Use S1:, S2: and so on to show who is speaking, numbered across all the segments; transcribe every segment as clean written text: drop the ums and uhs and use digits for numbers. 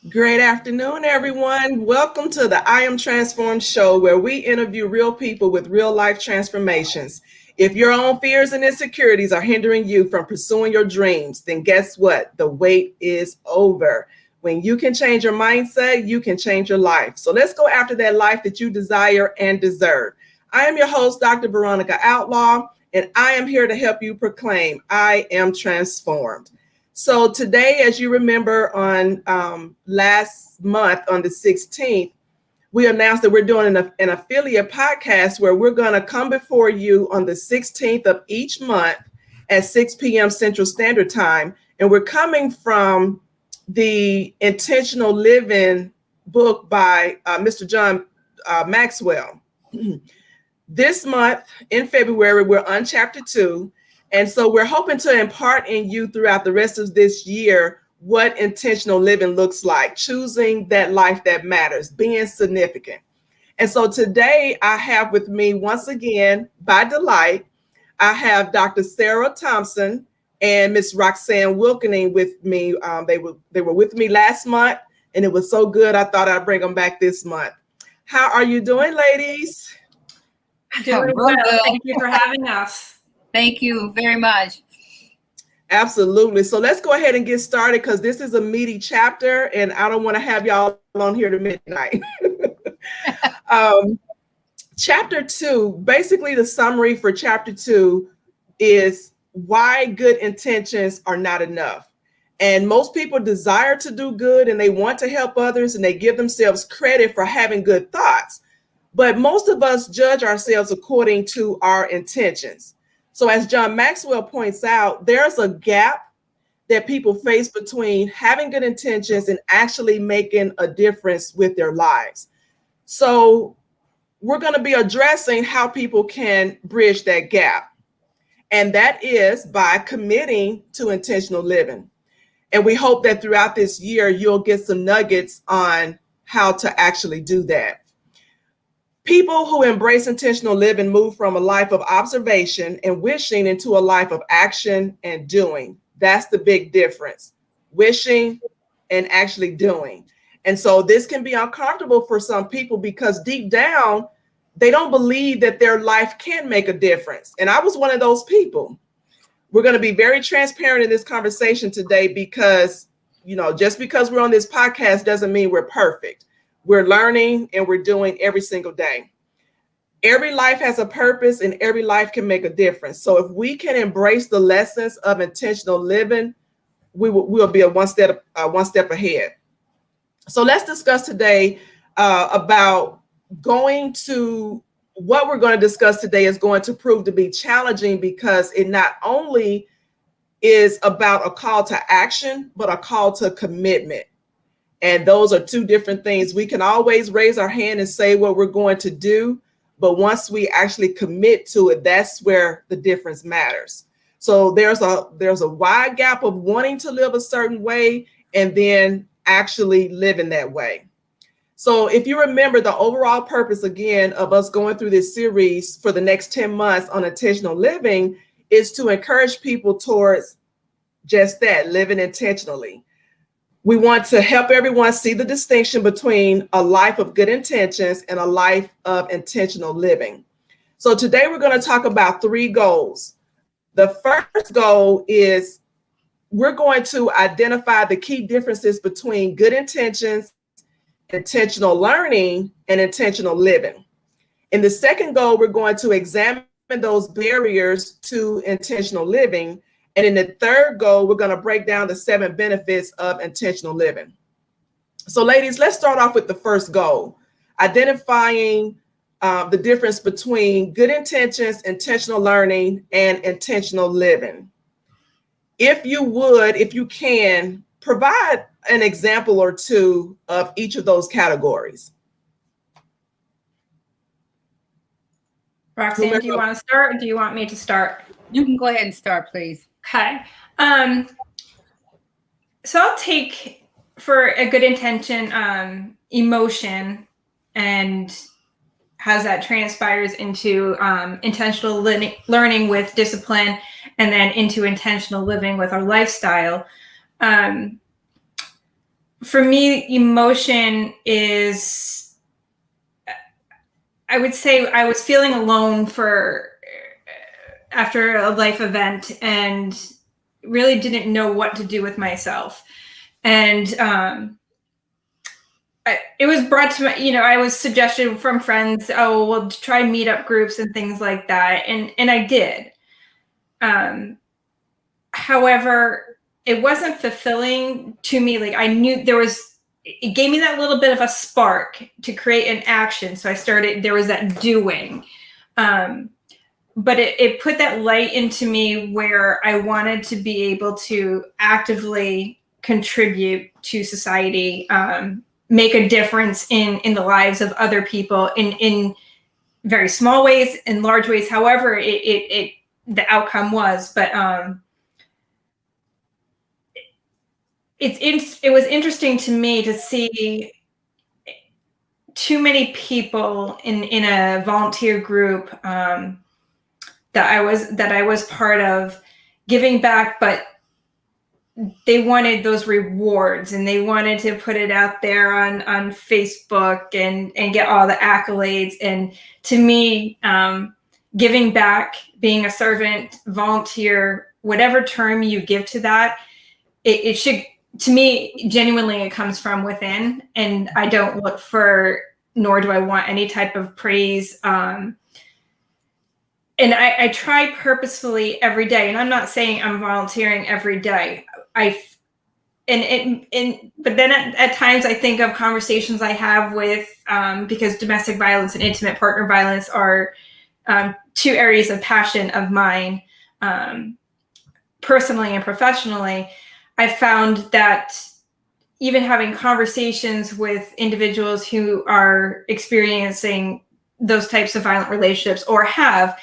S1: Great afternoon, everyone. Welcome to the I Am Transformed show, where we interview real people with real life transformations. If your own fears and insecurities are hindering you from pursuing your dreams, then guess what? The wait is over. When you can change your mindset, you can change your life. So let's go after that life that you desire and deserve. I am your host, Dr. Veronica Outlaw, and I am here to help you proclaim I am transformed. So today, as you remember, on last month on the 16th, we announced that we're doing an affiliate podcast where we're going to come before you on the 16th of each month at 6 p.m. Central Standard Time. And we're coming from the Intentional Living book by Mr. John Maxwell. This month in February, we're on chapter 2. And so we're hoping to impart in you throughout the rest of this year what intentional living looks like, choosing that life that matters, being significant. And so today I have with me, once again, by delight, I have Dr. Sarah Thompson and Miss Roxanne Wilkening with me. They were with me last month, and it was so good, I thought I'd bring them back this month. How are you doing, ladies?
S2: Doing well. Thank you for having us.
S3: Thank you very much.
S1: Absolutely. So let's go ahead and get started because this is a meaty chapter and I don't want to have y'all on here to midnight. Chapter 2, basically the summary for chapter 2 is why good intentions are not enough. And most people desire to do good and they want to help others and they give themselves credit for having good thoughts. But most of us judge ourselves according to our intentions. So as John Maxwell points out, there's a gap that people face between having good intentions and actually making a difference with their lives. So we're going to be addressing how people can bridge that gap. And that is by committing to intentional living. And we hope that throughout this year, you'll get some nuggets on how to actually do that. People who embrace intentional living move from a life of observation and wishing into a life of action and doing. That's the big difference, wishing and actually doing. And so this can be uncomfortable for some people because deep down, they don't believe that their life can make a difference. And I was one of those people. We're going to be very transparent in this conversation today because, just because we're on this podcast doesn't mean we're perfect. We're learning and we're doing every single day. Every life has a purpose and every life can make a difference. So if we can embrace the lessons of intentional living, we'll be one step ahead. So let's discuss today about what we're going to discuss today is going to prove to be challenging because it not only is about a call to action, but a call to commitment. And those are two different things. We can always raise our hand and say what we're going to do, but once we actually commit to it, that's where the difference matters. So there's a wide gap of wanting to live a certain way and then actually living that way. So if you remember the overall purpose, again, of us going through this series for the next 10 months on intentional living is to encourage people towards just that, living intentionally. We want to help everyone see the distinction between a life of good intentions and a life of intentional living. So today we're going to talk about 3 goals. The first goal is we're going to identify the key differences between good intentions, intentional learning, and intentional living. In the second goal, we're going to examine those barriers to intentional living. And in the third goal, we're going to break down the 7 benefits of intentional living. So ladies, let's start off with the first goal, identifying the difference between good intentions, intentional learning, and intentional living. If you can, provide an example or two of each of those categories.
S2: Roxanne, do you want to start or do you want me to start?
S3: You can go ahead and start, please.
S2: Okay. So I'll take, for a good intention, emotion and how that transpires into intentional learning with discipline, and then into intentional living with our lifestyle. for me, emotion is, I would say I was feeling alone after a life event and really didn't know what to do with myself. And it was brought to my, I was suggested from friends, oh, well, try meetup groups and things like that. And I did. However, it wasn't fulfilling to me. Like I knew it gave me that little bit of a spark to create an action. So there was that doing. But it put that light into me where I wanted to be able to actively contribute to society, make a difference in the lives of other people in very small ways, in large ways, however the outcome was. But it was interesting to me to see too many people in a volunteer group that I was part of, giving back, but they wanted those rewards and they wanted to put it out there on Facebook and get all the accolades. And to me, giving back, being a servant, volunteer, whatever term you give to that, it should, to me, genuinely, it comes from within. And I don't look for, nor do I want any type of praise. And I try purposefully every day, and I'm not saying I'm volunteering every day. But then at times I think of conversations I have with, because domestic violence and intimate partner violence are two areas of passion of mine, personally and professionally. I found that even having conversations with individuals who are experiencing those types of violent relationships or have,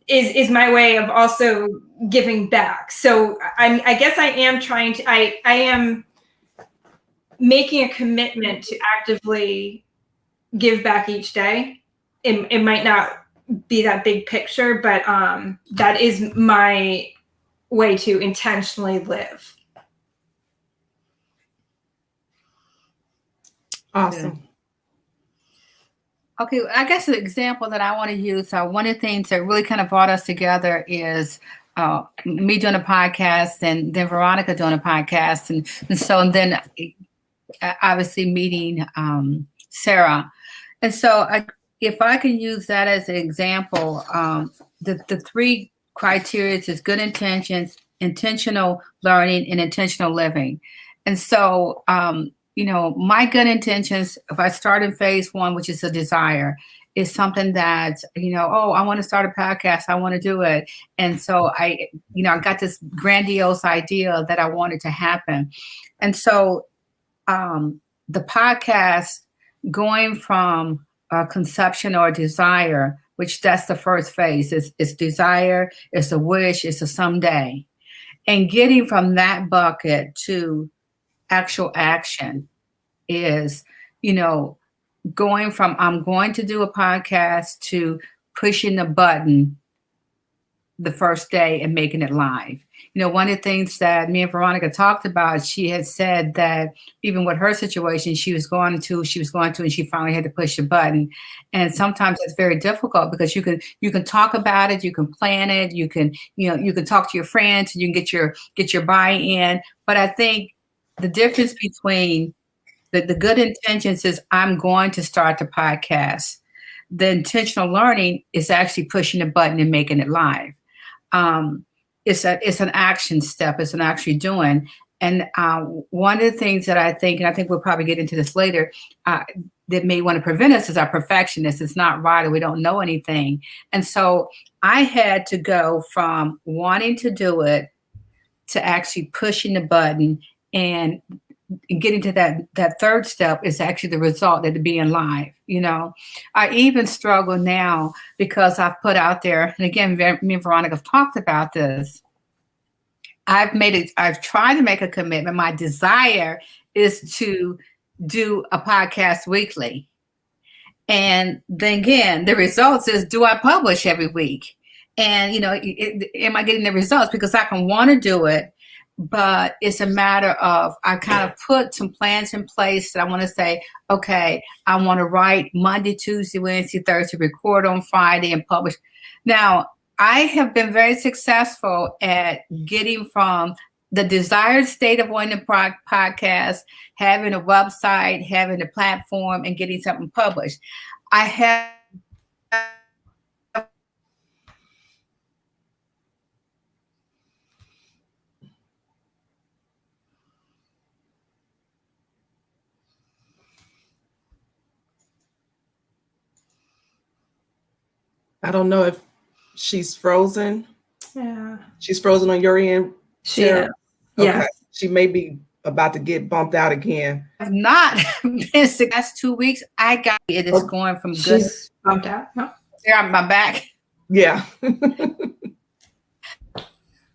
S2: is my way of also giving back. So I guess I am trying to, I am making a commitment to actively give back each day. It might not be that big picture, but that is my way to intentionally live.
S1: Awesome.
S3: Okay, I guess the example that I want to use, one of the things that really kind of brought us together is me doing a podcast and then Veronica doing a podcast. And then obviously meeting Sarah. And so if I can use that as an example, the three criteria is good intentions, intentional learning, and intentional living. And so, my good intentions, if I start in phase one, which is a desire, is something that, I want to start a podcast. I want to do it. And so I got this grandiose idea that I wanted to happen. And so the podcast, going from a conception or a desire, which that's the first phase, is desire, it's a wish, it's a someday. And getting from that bucket to actual action is, going from I'm going to do a podcast to pushing the button the first day and making it live. One of the things that me and Veronica talked about, she had said that even with her situation, she was going to, and she finally had to push the button. And sometimes it's very difficult because you can talk about it, you can plan it, you can talk to your friends, you can get your buy-in. But I think the difference between the good intentions is I'm going to start the podcast. The intentional learning is actually pushing the button and making it live. It's an action step. It's an actually doing. And one of the things that I think, and I think we'll probably get into this later, that may want to prevent us is our perfectionists. It's not right, or we don't know anything. And so I had to go from wanting to do it to actually pushing the button, and getting to that third step is actually the result of being live. I even struggle now because I've put out there, and again, me and Veronica have talked about this. I've tried to make a commitment. My desire is to do a podcast weekly. And then again, the results is, do I publish every week? And, am I getting the results? Because I can want to do it. but it's a matter of, I kind of put some plans in place that I want to say, okay, I want to write Monday, Tuesday, Wednesday, Thursday, record on Friday, and publish. Now, I have been very successful at getting from the desired state of wanting to podcast, having a website, having a platform, and getting something published. I have
S1: I don't know if she's frozen.
S2: Yeah.
S1: She's frozen on your end, Sarah?
S2: Yeah.
S1: Okay. She may be about to get bumped out again.
S3: have not been sick. Last 2 weeks, it is going from good.
S2: She's bumped out. No.
S3: There on my back.
S1: Yeah.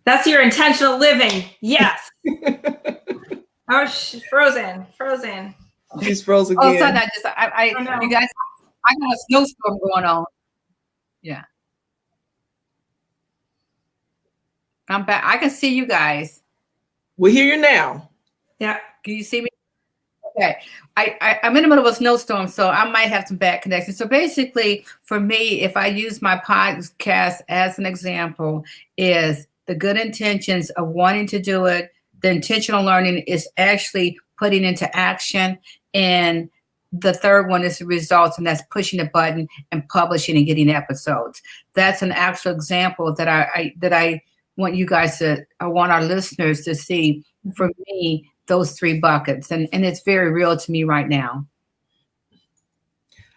S2: That's your intentional living. Yes. Oh, she's frozen.
S1: She's frozen
S3: All of a
S1: again.
S3: sudden, I
S2: Oh, no.
S3: you guys, I got a snowstorm going on. Yeah. I'm back. I can see you guys.
S1: We hear you now.
S2: Yeah.
S3: Can you see me? Okay. I'm in the middle of a snowstorm, so I might have some bad connection. So basically, for me, if I use my podcast as an example, is the good intentions of wanting to do it. The intentional learning is actually putting into action. And the third one is the results, and that's pushing a button and publishing and getting episodes. That's an actual example that I want you guys to, I want our listeners to see, for me, those three buckets. And it's very real to me right now.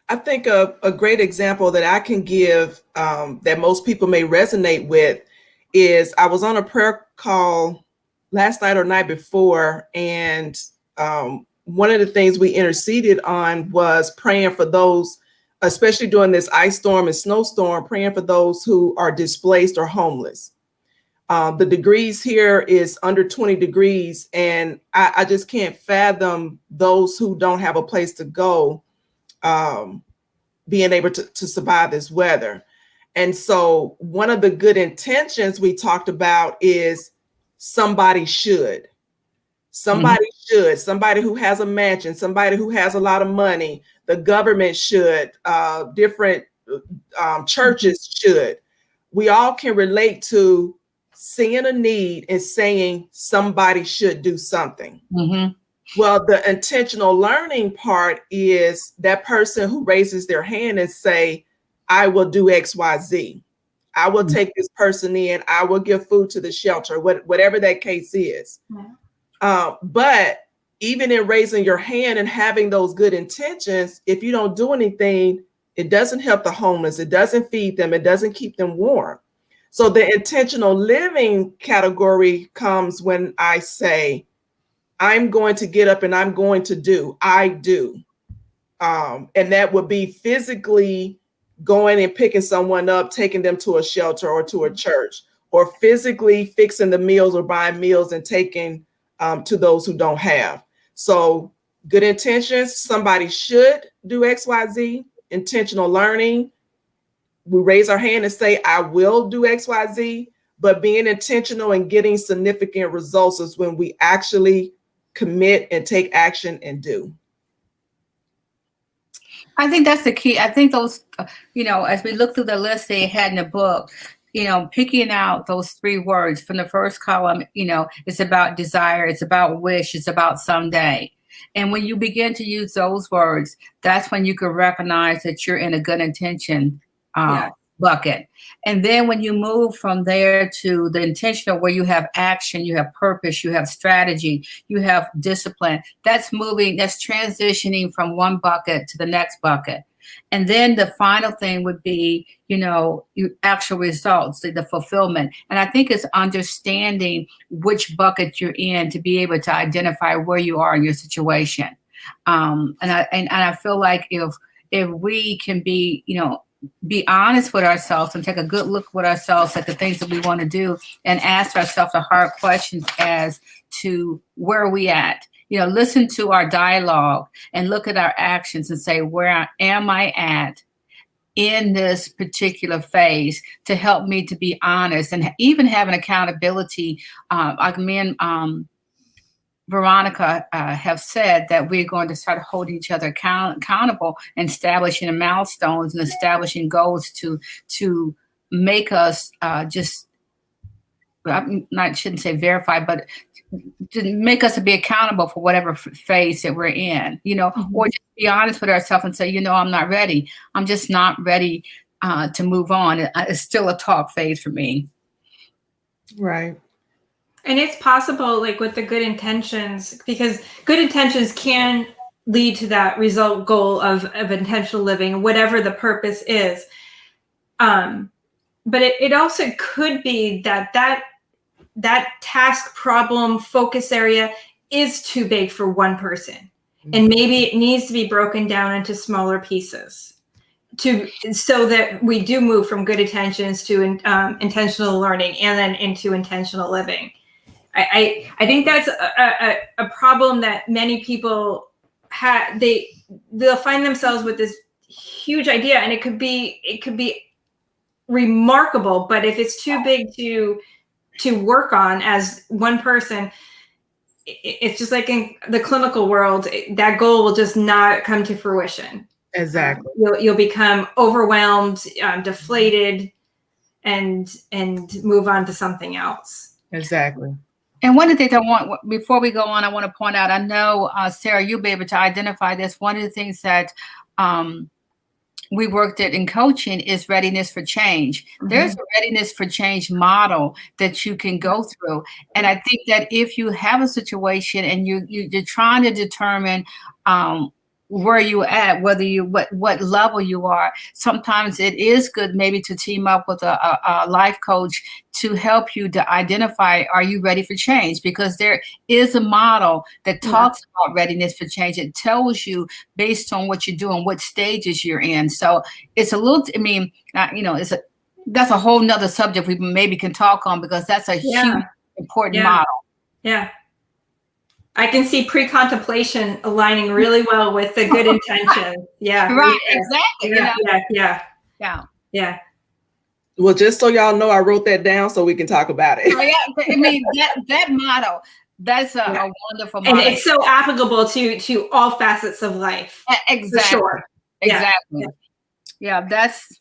S1: I think a great example that I can give that most people may resonate with is I was on a prayer call last night or night before, and one of the things we interceded on was praying for those, especially during this ice storm and snowstorm, praying for those who are displaced or homeless. The degrees here is under 20 degrees, and I just can't fathom those who don't have a place to go being able to survive this weather. And so one of the good intentions we talked about is somebody should. Somebody should. Somebody who has a mansion, somebody who has a lot of money, the government should, different churches should. We all can relate to seeing a need and saying somebody should do something.
S3: Mm-hmm.
S1: Well, the intentional learning part is that person who raises their hand and say, I will do X, Y, Z. I will take this person in. I will give food to the shelter, whatever that case is. Yeah. But even in raising your hand and having those good intentions, if you don't do anything, it doesn't help the homeless. It doesn't feed them. It doesn't keep them warm. So the intentional living category comes when I say, I'm going to get up and I'm going to do, I do. And that would be physically going and picking someone up, taking them to a shelter or to a church, or physically fixing the meals or buying meals and taking to those who don't have. So good intentions, somebody should do X, Y, Z. Intentional learning, we raise our hand and say, I will do X, Y, Z. But being intentional and getting significant results is when we actually commit and take action and do.
S3: I think that's the key. I think those, as we look through the list they had in the book, picking out those three words from the first column, it's about desire, it's about wish, it's about someday. And when you begin to use those words, that's when you can recognize that you're in a good intention bucket. And then when you move from there to the intentional, where you have action, you have purpose, you have strategy, you have discipline, that's transitioning from one bucket to the next bucket. And then the final thing would be, your actual results, the fulfillment. And I think it's understanding which bucket you're in to be able to identify where you are in your situation. And I feel like if we can be honest with ourselves and take a good look with ourselves at the things that we want to do and ask ourselves the hard questions as to where are we at. Listen to our dialogue and look at our actions and say, where am I at? in this particular phase to help me to be honest and even have an accountability. Like me and Veronica have said that we're going to start holding each other accountable and establishing milestones and establishing goals to make us shouldn't say verify, but to make us to be accountable for whatever phase that we're in, or just be honest with ourselves and say, I'm not ready. I'm just not ready to move on. It's still a talk phase for me.
S1: Right.
S2: And it's possible, like with the good intentions, because good intentions can lead to that result goal of intentional living, whatever the purpose is. But it also could be that task, problem, focus area is too big for one person. Mm-hmm. And maybe it needs to be broken down into smaller pieces so that we do move from good intentions to intentional learning and then into intentional living. I think that's a problem that many people have. They'll find themselves with this huge idea, and it could be remarkable, but if it's too big to work on as one person, it's just like in the clinical world, that goal will just not come to fruition.
S1: Exactly.
S2: You'll become overwhelmed, deflated, and move on to something else.
S1: Exactly.
S3: And one of the things I want, before we go on, I want to point out, I know, Sarah, you'll be able to identify this. One of the things that we worked at in coaching is readiness for change. Mm-hmm. There's a readiness for change model that you can go through. And I think that if you have a situation and you're trying to determine where you at, whether what level you are, sometimes it is good maybe to team up with a life coach to help you to identify, are you ready for change? Because there is a model that talks about readiness for change. It tells you based on what you're doing, what stages you're in. So it's a little, that's a whole nother subject we maybe can talk on, because that's a huge important model.
S2: Yeah. I can see pre-contemplation aligning really well with the good intention. Yeah.
S3: Right. Exactly.
S2: Yeah.
S1: Well, just so y'all know, I wrote that down so we can talk about it.
S3: Oh, yeah. I mean, that motto, that's a wonderful motto.
S2: And it's so applicable to all facets of life.
S3: Exactly.
S2: For sure.
S3: Exactly. Yeah, that's,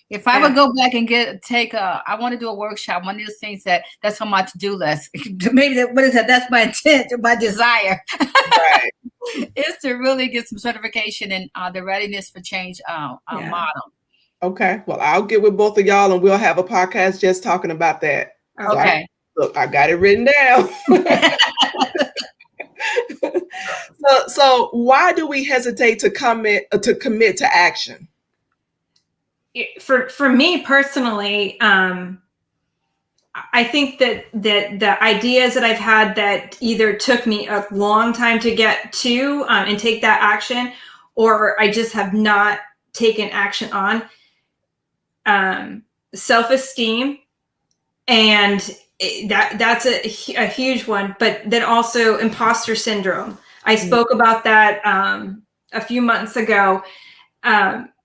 S3: if I would go back and I want to do a workshop, one of those things that's on my to-do list. Maybe that's my intent or my desire.
S1: Right.
S3: Is to really get some certification in the readiness for change model.
S1: Okay. Well, I'll get with both of y'all and we'll have a podcast just talking about that.
S2: Okay.
S1: So I got it written down. So why do we hesitate to commit to action?
S2: For me personally, I think that the ideas that I've had that either took me a long time to get to and take that action, or I just have not taken action on, self-esteem, and that's a huge one. But then also imposter syndrome. I spoke about that a few months ago.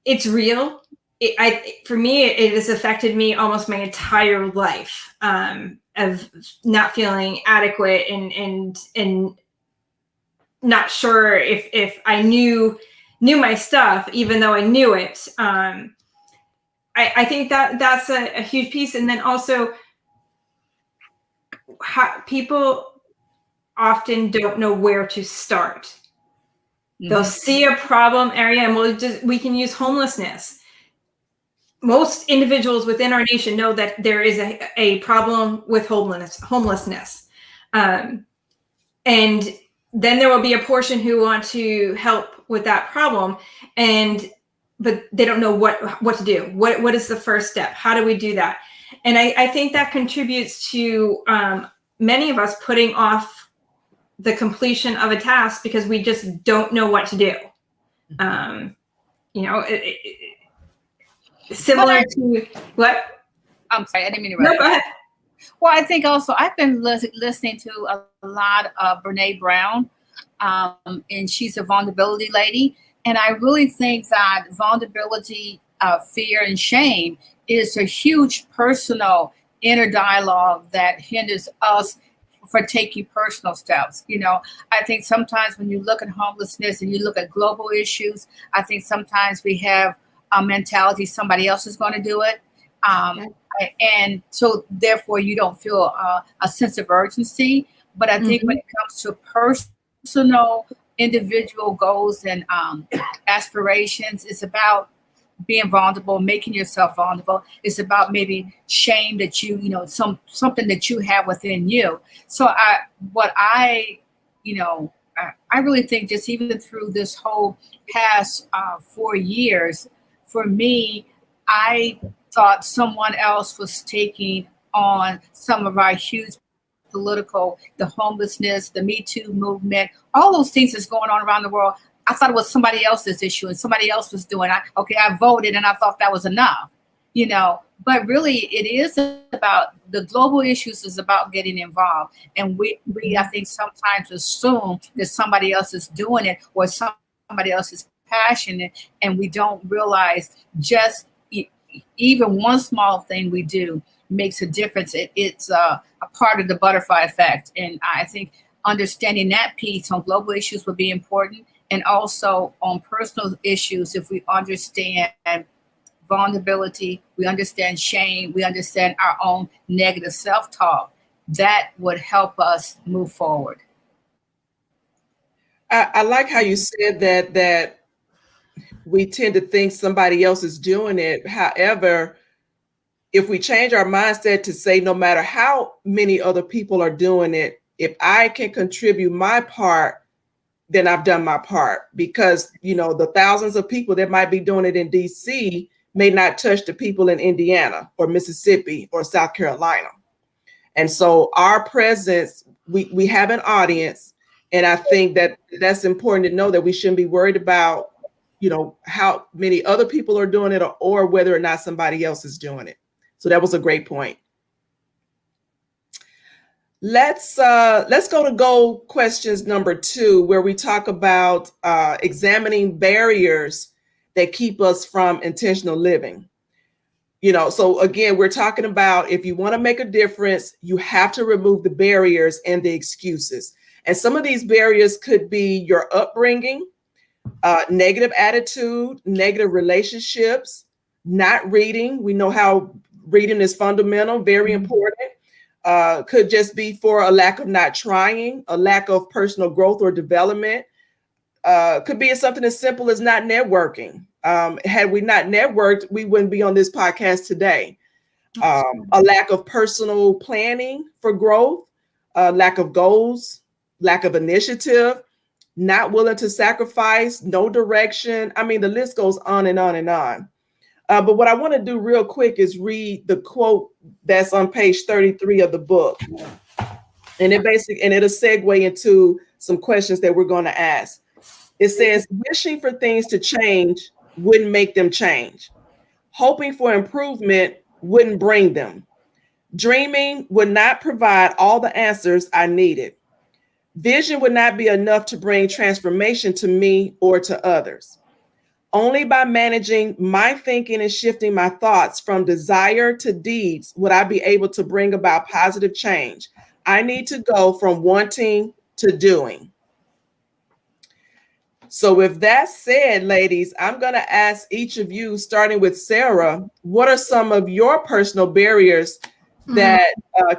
S2: It's real. For me, it has affected me almost my entire life, of not feeling adequate and not sure if I knew my stuff, even though I knew it. I think that's a huge piece. And then also, people often don't know where to start. Mm-hmm. They'll see a problem area, and we can use homelessness. Most individuals within our nation know that there is a problem with homelessness. And then there will be a portion who want to help with that problem, but they don't know what to do. What is the first step? How do we do that? And I think that contributes to many of us putting off the completion of a task because we just don't know what to do. Similar to what?
S3: I'm sorry, I didn't mean to interrupt.
S2: No, go ahead.
S3: Well, I think also I've been listening to a lot of Brene Brown, and she's a vulnerability lady. And I really think that vulnerability fear and shame is a huge personal inner dialogue that hinders us for taking personal steps. I think sometimes when you look at homelessness and you look at global issues, I think sometimes we have a mentality somebody else is going to do it. And so therefore you don't feel a sense of urgency. But I think when it comes to personal, individual goals and aspirations, it's about being vulnerable, making yourself vulnerable. It's about maybe shame that something that you have within you. So I really think just even through this whole past 4 years, for me, I thought someone else was taking on some of our huge political, the homelessness, the Me Too movement, all those things that's going on around the world. I thought it was somebody else's issue and somebody else was doing it. I voted and I thought that was enough, but really it is about the global issues is about getting involved. And we I think sometimes assume that somebody else is doing it or somebody else is passionate, and we don't realize just even one small thing we do makes a difference. It's a part of the butterfly effect. And I think understanding that piece on global issues would be important. And also on personal issues, if we understand vulnerability, we understand shame, we understand our own negative self-talk, that would help us move forward.
S1: I like how you said that we tend to think somebody else is doing it. However, if we change our mindset to say, no matter how many other people are doing it, if I can contribute my part, then I've done my part. Because, the thousands of people that might be doing it in DC may not touch the people in Indiana or Mississippi or South Carolina. And so our presence, we have an audience. And I think that that's important to know, that we shouldn't be worried about, how many other people are doing it or whether or not somebody else is doing it. So that was a great point. Let's go to goal questions number 2, where we talk about examining barriers that keep us from intentional living. So again, we're talking about, if you want to make a difference, you have to remove the barriers and the excuses. And some of these barriers could be your upbringing, negative attitude, negative relationships, not reading. We know how reading is fundamental, very important. Could just be for a lack of not trying, a lack of personal growth or development. Could be something as simple as not networking. Had we not networked, we wouldn't be on this podcast today. A lack of personal planning for growth, lack of goals, lack of initiative, not willing to sacrifice, no direction. I mean, the list goes on and on and on. But what I want to do real quick is read the quote that's on page 33 of the book. And it'll segue into some questions that we're going to ask. It says, wishing for things to change wouldn't make them change. Hoping for improvement wouldn't bring them. Dreaming would not provide all the answers I needed. Vision would not be enough to bring transformation to me or to others. Only by managing my thinking and shifting my thoughts from desire to deeds would I be able to bring about positive change. I need to go from wanting to doing. So with that said, ladies, I'm going to ask each of you, starting with Sarah, what are some of your personal barriers that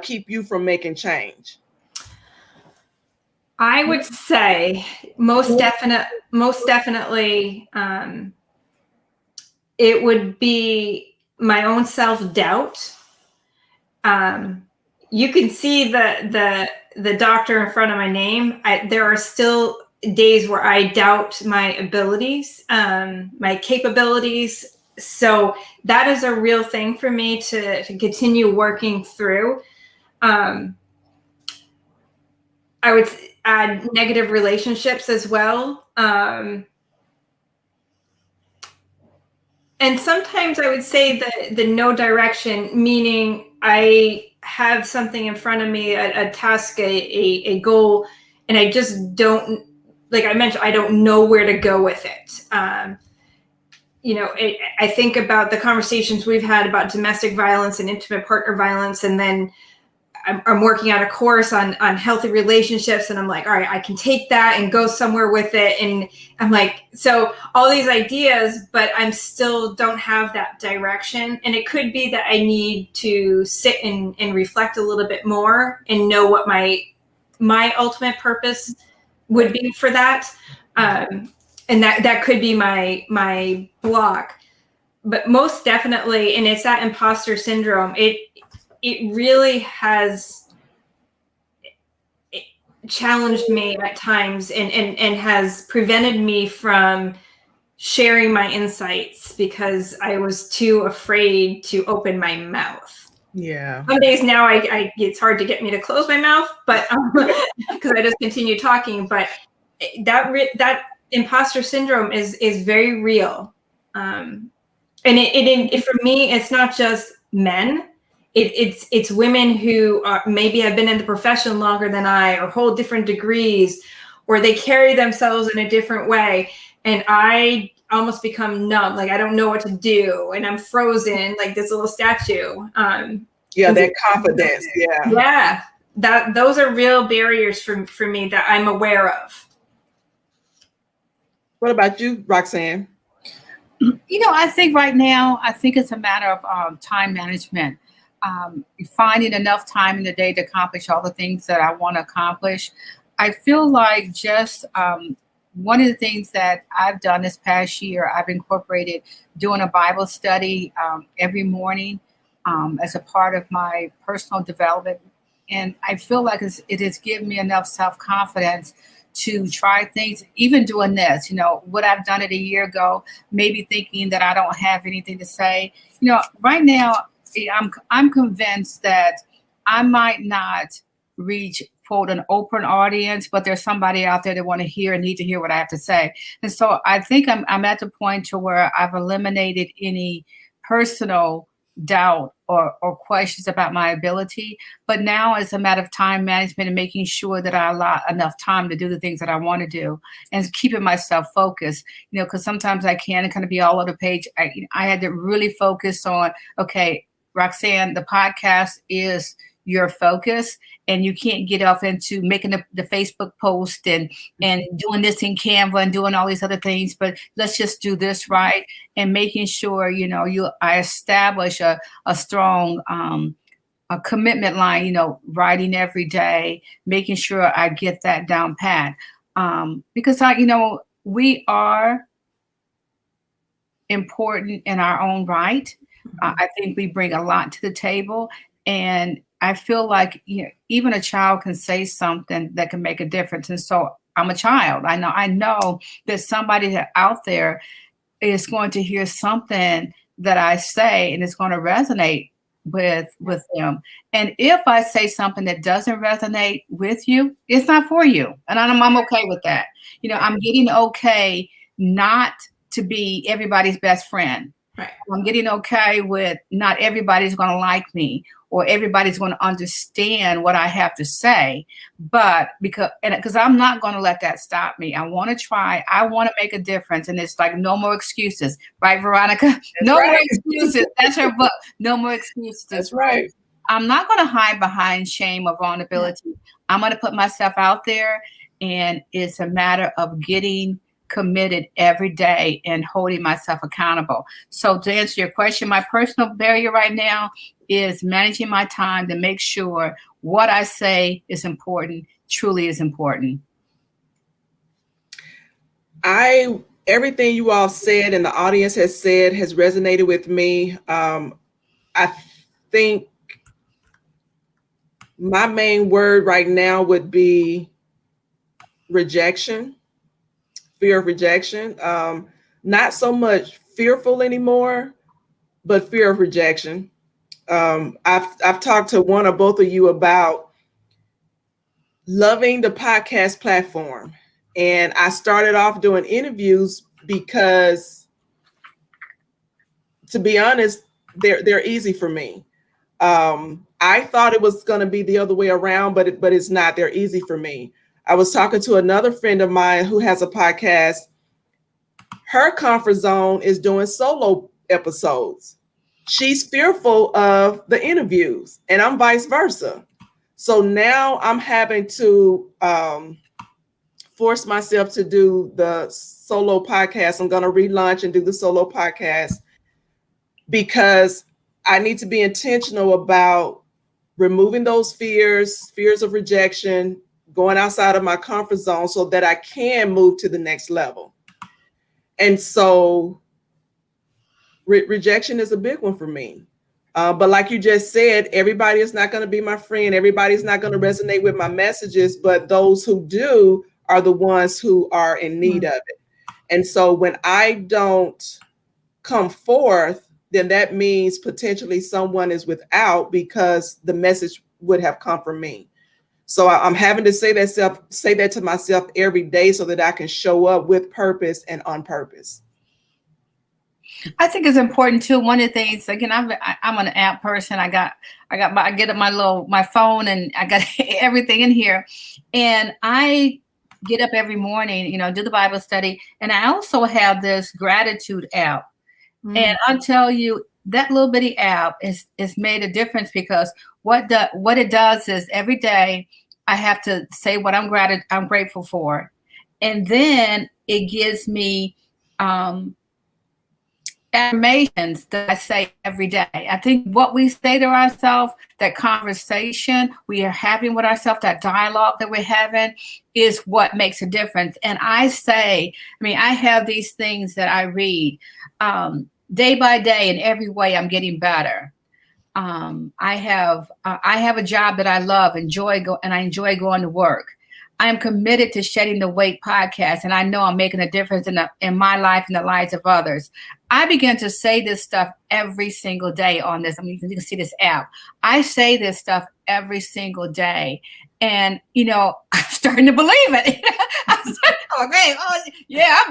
S1: keep you from making change?
S2: I would say most definitely it would be my own self-doubt. You can see the doctor in front of my name. There are still days where I doubt my abilities, my capabilities. So that is a real thing for me to continue working through. I would add negative relationships as well. And sometimes I would say the no direction, meaning I have something in front of me, a task, a goal, and I just don't, like I mentioned, I don't know where to go with it. I think about the conversations we've had about domestic violence and intimate partner violence, and then I'm working on a course on healthy relationships, and I'm like, all right, I can take that and go somewhere with it. And I'm like, so all these ideas, but I'm still don't have that direction. And it could be that I need to sit and reflect a little bit more and know what my ultimate purpose would be for that. And that could be my block. But most definitely, and it's that imposter syndrome, it really has challenged me at times and has prevented me from sharing my insights because I was too afraid to open my mouth.
S1: Yeah.
S2: Some days now it's hard to get me to close my mouth, but because I just continue talking. But that imposter syndrome is very real. And it for me, it's not just men. It's women who maybe have been in the profession longer than I, or hold different degrees, or they carry themselves in a different way. And I almost become numb. Like I don't know what to do. And I'm frozen like this little statue.
S1: That confidence. Yeah.
S2: Yeah. Those are real barriers for me that I'm aware of.
S1: What about you, Roxanne?
S3: I think right now, it's a matter of time management. Finding enough time in the day to accomplish all the things that I want to accomplish. I feel like just one of the things that I've done this past year, I've incorporated doing a Bible study every morning as a part of my personal development. And I feel like it has given me enough self-confidence to try things, even doing this, what I've done it a year ago, maybe thinking that I don't have anything to say. Right now, I'm convinced that I might not reach, quote, an open audience, but there's somebody out there that want to hear and need to hear what I have to say. And so I think I'm at the point to where I've eliminated any personal doubt or questions about my ability. But now it's a matter of time management and making sure that I allow enough time to do the things that I want to do and keeping myself focused, because sometimes I can kind of be all over the page. I had to really focus on, okay, Roxanne, the podcast is your focus, and you can't get off into making the Facebook post and doing this in Canva and doing all these other things, but let's just do this right, and making sure, I establish a strong a commitment line, writing every day, making sure I get that down pat. Because we are important in our own right. I think we bring a lot to the table, and I feel like even a child can say something that can make a difference. And so I'm a child. I know that somebody out there is going to hear something that I say, and it's going to resonate with them. And if I say something that doesn't resonate with you, it's not for you, and I'm okay with that. I'm getting okay not to be everybody's best friend.
S2: Right.
S3: I'm getting okay with not everybody's going to like me or everybody's going to understand what I have to say, but because I'm not going to let that stop me. I want to try. I want to make a difference, and it's like no more excuses, right, Veronica?
S1: That's
S3: no
S1: right.
S3: more excuses. That's her book. No more excuses.
S1: That's right.
S3: I'm not going to hide behind shame or vulnerability. Yeah. I'm going to put myself out there, and it's a matter of getting committed every day and holding myself accountable. So to answer your question, my personal barrier right now is managing my time to make sure what I say is important, truly is important.
S1: Everything you all said and the audience has said has resonated with me. I think my main word right now would be rejection. Fear of rejection, not so much fearful anymore, but fear of rejection. I've talked to one or both of you about loving the podcast platform, and I started off doing interviews because, to be honest, they're easy for me. I thought it was going to be the other way around, but it's not. They're easy for me. I was talking to another friend of mine who has a podcast. her comfort zone is doing solo episodes. She's fearful of the interviews, and I'm vice versa. So now I'm having to force myself to do the solo podcast. I'm going to relaunch and do the solo podcast because I need to be intentional about removing those fears of rejection, going outside of my comfort zone so that I can move to the next level. And so rejection is a big one for me. But like you just said, everybody is not going to be my friend. Everybody's not going to resonate with my messages, but those who do are the ones who are in need of it. And so when I don't come forth, then that means potentially someone is without because the message would have come from me. So I'm having to say that to myself every day so that I can show up with purpose and on purpose.
S3: I think it's important too. One of the things, again, I'm an app person. I get up my phone and I got everything in here, and I get up every morning, do the Bible study, and I also have this gratitude app. And I'll tell you, that little bitty app is made a difference because what it does is every day I have to say what I'm grateful for, and then it gives me affirmations that I say every day. I think what we say to ourselves, that conversation we are having with ourselves, that dialogue that we're having is what makes a difference. And I have these things that I read day by day, in every way I'm getting better. I have a job that I love, and I enjoy going to work. I am committed to Shedding the Weight podcast, and I know I'm making a difference in my life and the lives of others. I begin to say this stuff every single day on this. You can see this app. I say this stuff every single day, and I'm starting to believe it. I'm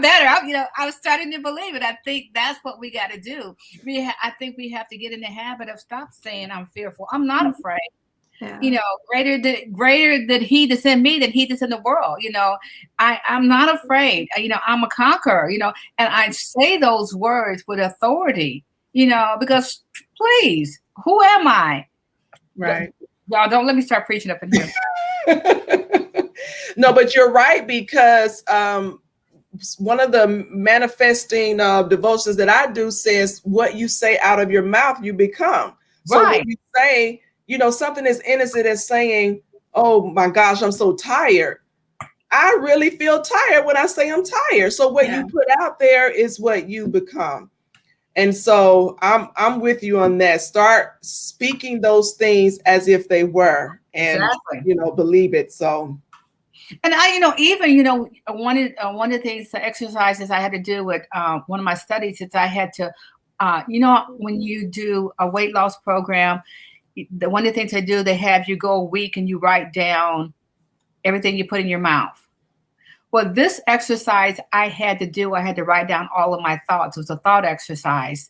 S3: better. I was starting to believe it. I think that's what we got to do. I think we have to get in the habit of stop saying I'm fearful. I'm not afraid. Yeah. Greater than he that's in me than he that's in the world. I'm not afraid. I'm a conqueror. And I say those words with authority. Because please, who am I?
S1: Right.
S3: Y'all don't let me start preaching up in here.
S1: No, but you're right, because one of the manifesting devotions that I do says, what you say out of your mouth, you become. So right. When you say, something as innocent as saying, oh my gosh, I'm so tired. I really feel tired when I say I'm tired. So what you put out there is what you become. And so I'm with you on that. Start speaking those things as if they were, and believe it. So,
S3: and I, one of the things, the exercises I had to do with one of my studies is I had to, when you do a weight loss program, one of the things I do, they have you go a week and you write down everything you put in your mouth. Well, this exercise I had to write down all of my thoughts. It was a thought exercise.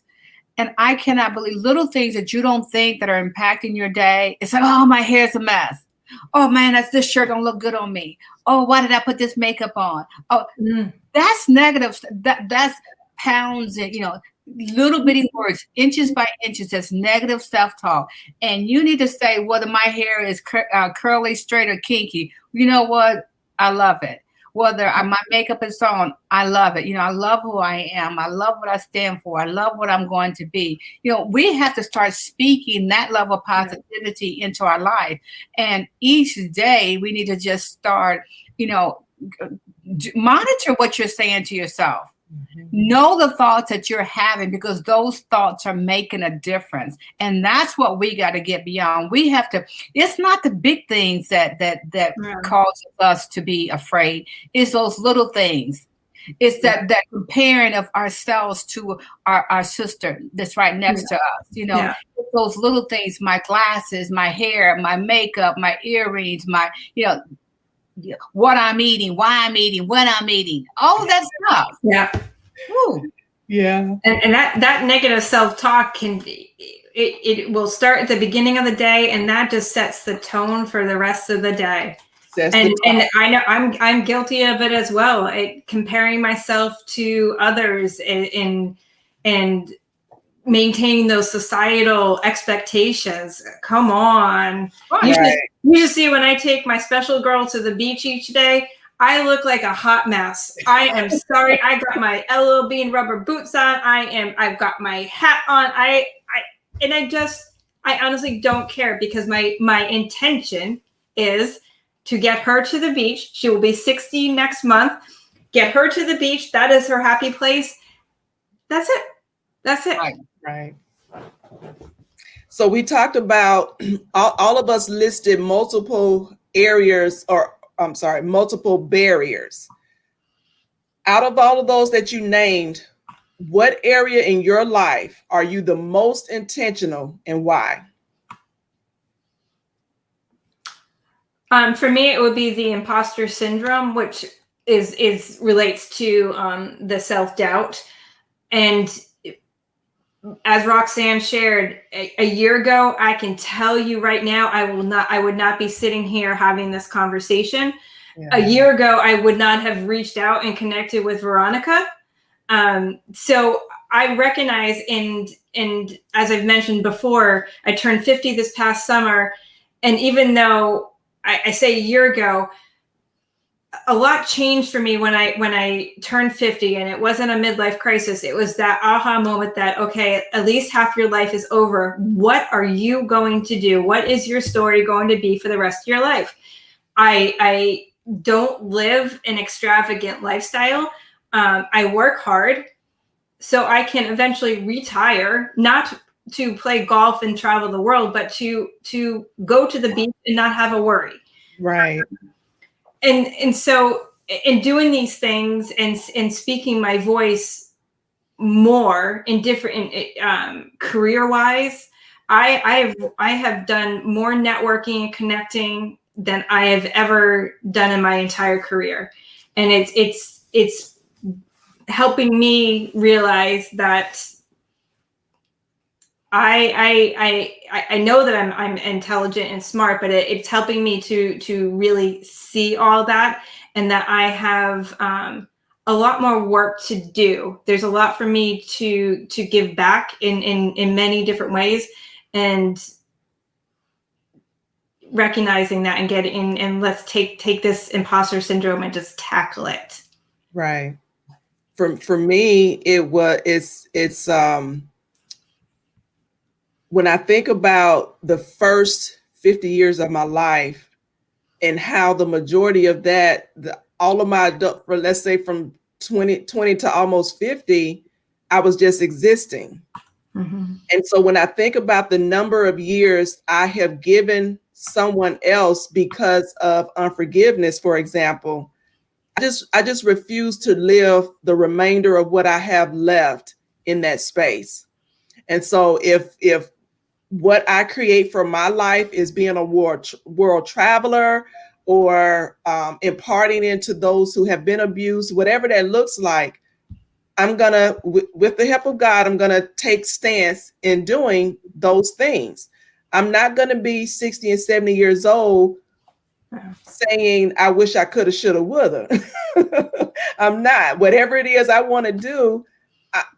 S3: And I cannot believe little things that you don't think that are impacting your day. It's like, oh, my hair's a mess. Oh man, this shirt don't look good on me. Oh, why did I put this makeup on? Oh, that's negative. That's pounds and, little bitty words, inches by inches. That's negative self-talk. And you need to say whether my hair is curly, straight, or kinky. You know what? I love it. Whether my makeup is on, I love it. I love who I am. I love what I stand for. I love what I'm going to be. We have to start speaking that level of positivity into our life. And each day we need to just start, monitor what you're saying to yourself. Know the thoughts that you're having, because those thoughts are making a difference. And that's what we got to get beyond. We have to, it's not the big things that causes us to be afraid. It's those little things. It's that comparing of ourselves to our sister that's right next to us. Those little things, my glasses, my hair, my makeup, my earrings, my, what I'm eating, why I'm eating, when I'm eating, all of that stuff.
S2: Yeah.
S3: Woo.
S1: Yeah.
S2: And that negative self-talk it will start at the beginning of the day, and that just sets the tone for the rest of the day.
S1: That's
S2: and
S1: the
S2: and I know I'm guilty of it as well. Comparing myself to others and maintaining those societal expectations. Come on.
S1: right.
S2: You just see when I take my special girl to the beach each day, I look like a hot mess. I am sorry. I got my LL Bean rubber boots on. I've got my hat on. I honestly don't care, because my intention is to get her to the beach. She will be 60 next month. Get her to the beach. That is her happy place. That's it. That's it.
S1: Right. So we talked about all of us listed multiple areas, or I'm sorry, multiple barriers. Out of all of those that you named, what area in your life are you the most intentional, and why?
S2: For me, it would be the imposter syndrome, which is relates to the self-doubt. And as Roxanne shared a year ago, I can tell you right now, I would not be sitting here having this conversation.
S1: Yeah.
S2: A year ago, I would not have reached out and connected with Veronica. So I recognize, and as I've mentioned before, I turned 50 this past summer. And even though I say a year ago, a lot changed for me when I turned 50, and it wasn't a midlife crisis. It was that aha moment that, okay, at least half your life is over. What are you going to do? What is your story going to be for the rest of your life? I don't live an extravagant lifestyle. I work hard so I can eventually retire, not to play golf and travel the world, but to go to the beach and not have a worry.
S1: Right.
S2: And so in doing these things and speaking my voice more in different career wise, I have done more networking and connecting than I have ever done in my entire career. And it's helping me realize that I know that I'm intelligent and smart, but it's helping me to really see all that, and that I have a lot more work to do. There's a lot for me to give back in many different ways, and recognizing that and get in, and let's take this imposter syndrome and just tackle it.
S1: Right. For me, it's when I think about the first 50 years of my life and how the majority of that, all of my adult, let's say from 20 to almost 50, I was just existing.
S2: Mm-hmm.
S1: And so when I think about the number of years I have given someone else because of unforgiveness, for example, I just refuse to live the remainder of what I have left in that space. And so if what I create for my life is being a world traveler, or imparting into those who have been abused, whatever that looks like, I'm gonna, with the help of God, I'm gonna take stance in doing those things. I'm not gonna be 60 and 70 years old saying, I wish I coulda, shoulda, woulda. I'm not. Whatever it is I want to do,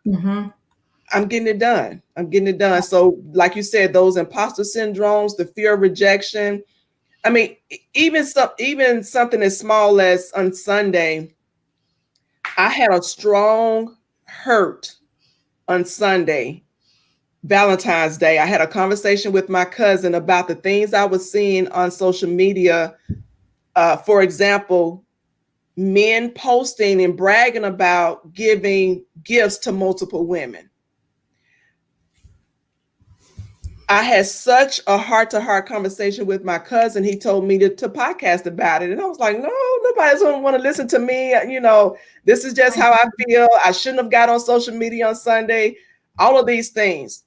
S1: I'm getting it done. I'm getting it done. So like you said, those imposter syndromes, the fear of rejection. I mean, even something as small as on Sunday, I had a strong hurt on Sunday, Valentine's Day. I had a conversation with my cousin about the things I was seeing on social media. For example, men posting and bragging about giving gifts to multiple women. I had such a heart-to-heart conversation with my cousin. He told me to podcast about it. And I was like, no, nobody's going to want to listen to me. You know, this is just how I feel. I shouldn't have got on social media on Sunday. All of these things.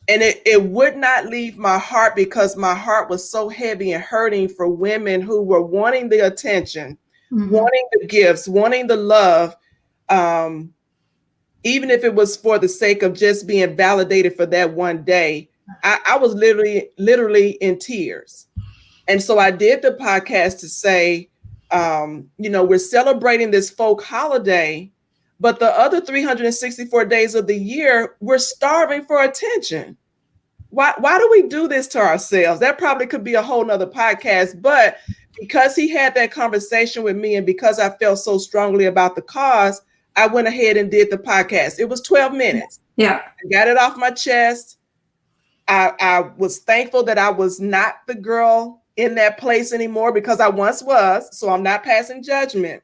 S1: And it would not leave my heart, because my heart was so heavy and hurting for women who were wanting the attention, wanting the gifts, wanting the love, even if it was for the sake of just being validated for that one day. I was literally in tears. And so I did the podcast to say, we're celebrating this folk holiday, but the other 364 days of the year, we're starving for attention. Why do we do this to ourselves? That probably could be a whole nother podcast, but because he had that conversation with me and because I felt so strongly about the cause, I went ahead and did the podcast. It was 12 minutes.
S2: Yeah.
S1: I got it off my chest. I was thankful that I was not the girl in that place anymore, because I once was. So I'm not passing judgment.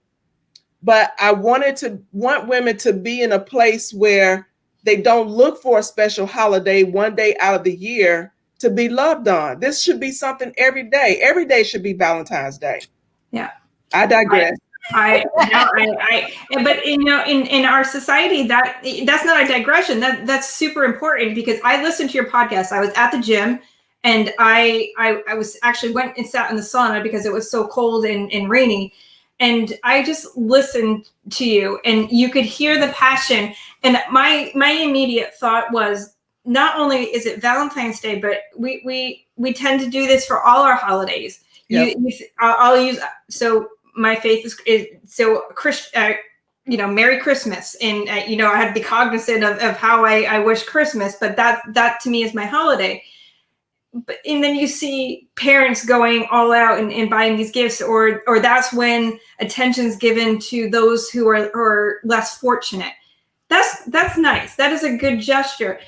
S1: But I want women to be in a place where they don't look for a special holiday one day out of the year to be loved on. This should be something every day. Every day should be Valentine's Day.
S2: Yeah.
S1: I digress.
S2: But in our society, that's not a digression. That's super important, because I listened to your podcast. I was at the gym, and I was actually went and sat in the sauna because it was so cold and rainy. And I just listened to you, and you could hear the passion. And my immediate thought was, not only is it Valentine's Day, but we tend to do this for all our holidays. Yep. I'll use, so my faith is so Christian, Merry Christmas. And, I had to be cognizant of how I wish Christmas, but that to me is my holiday. And then you see parents going all out and buying these gifts, or that's when attention's given to those who are less fortunate. That's nice. That is a good gesture.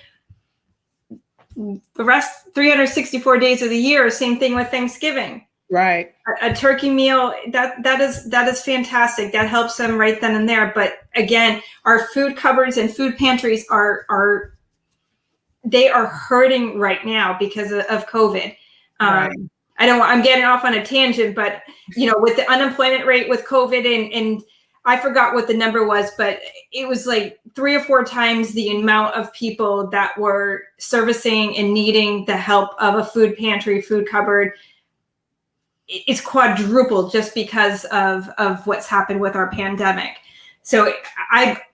S2: The rest 364 days of the year, same thing with Thanksgiving.
S1: Right.
S2: A turkey meal, that is fantastic. That helps them right then and there. But again, our food cupboards and food pantries are hurting right now because of COVID.
S1: Right.
S2: I'm getting off on a tangent, but with the unemployment rate with COVID, and I forgot what the number was, but it was like 3 or 4 times the amount of people that were servicing and needing the help of a food pantry, food cupboard. It's quadrupled just because of what's happened with our pandemic. So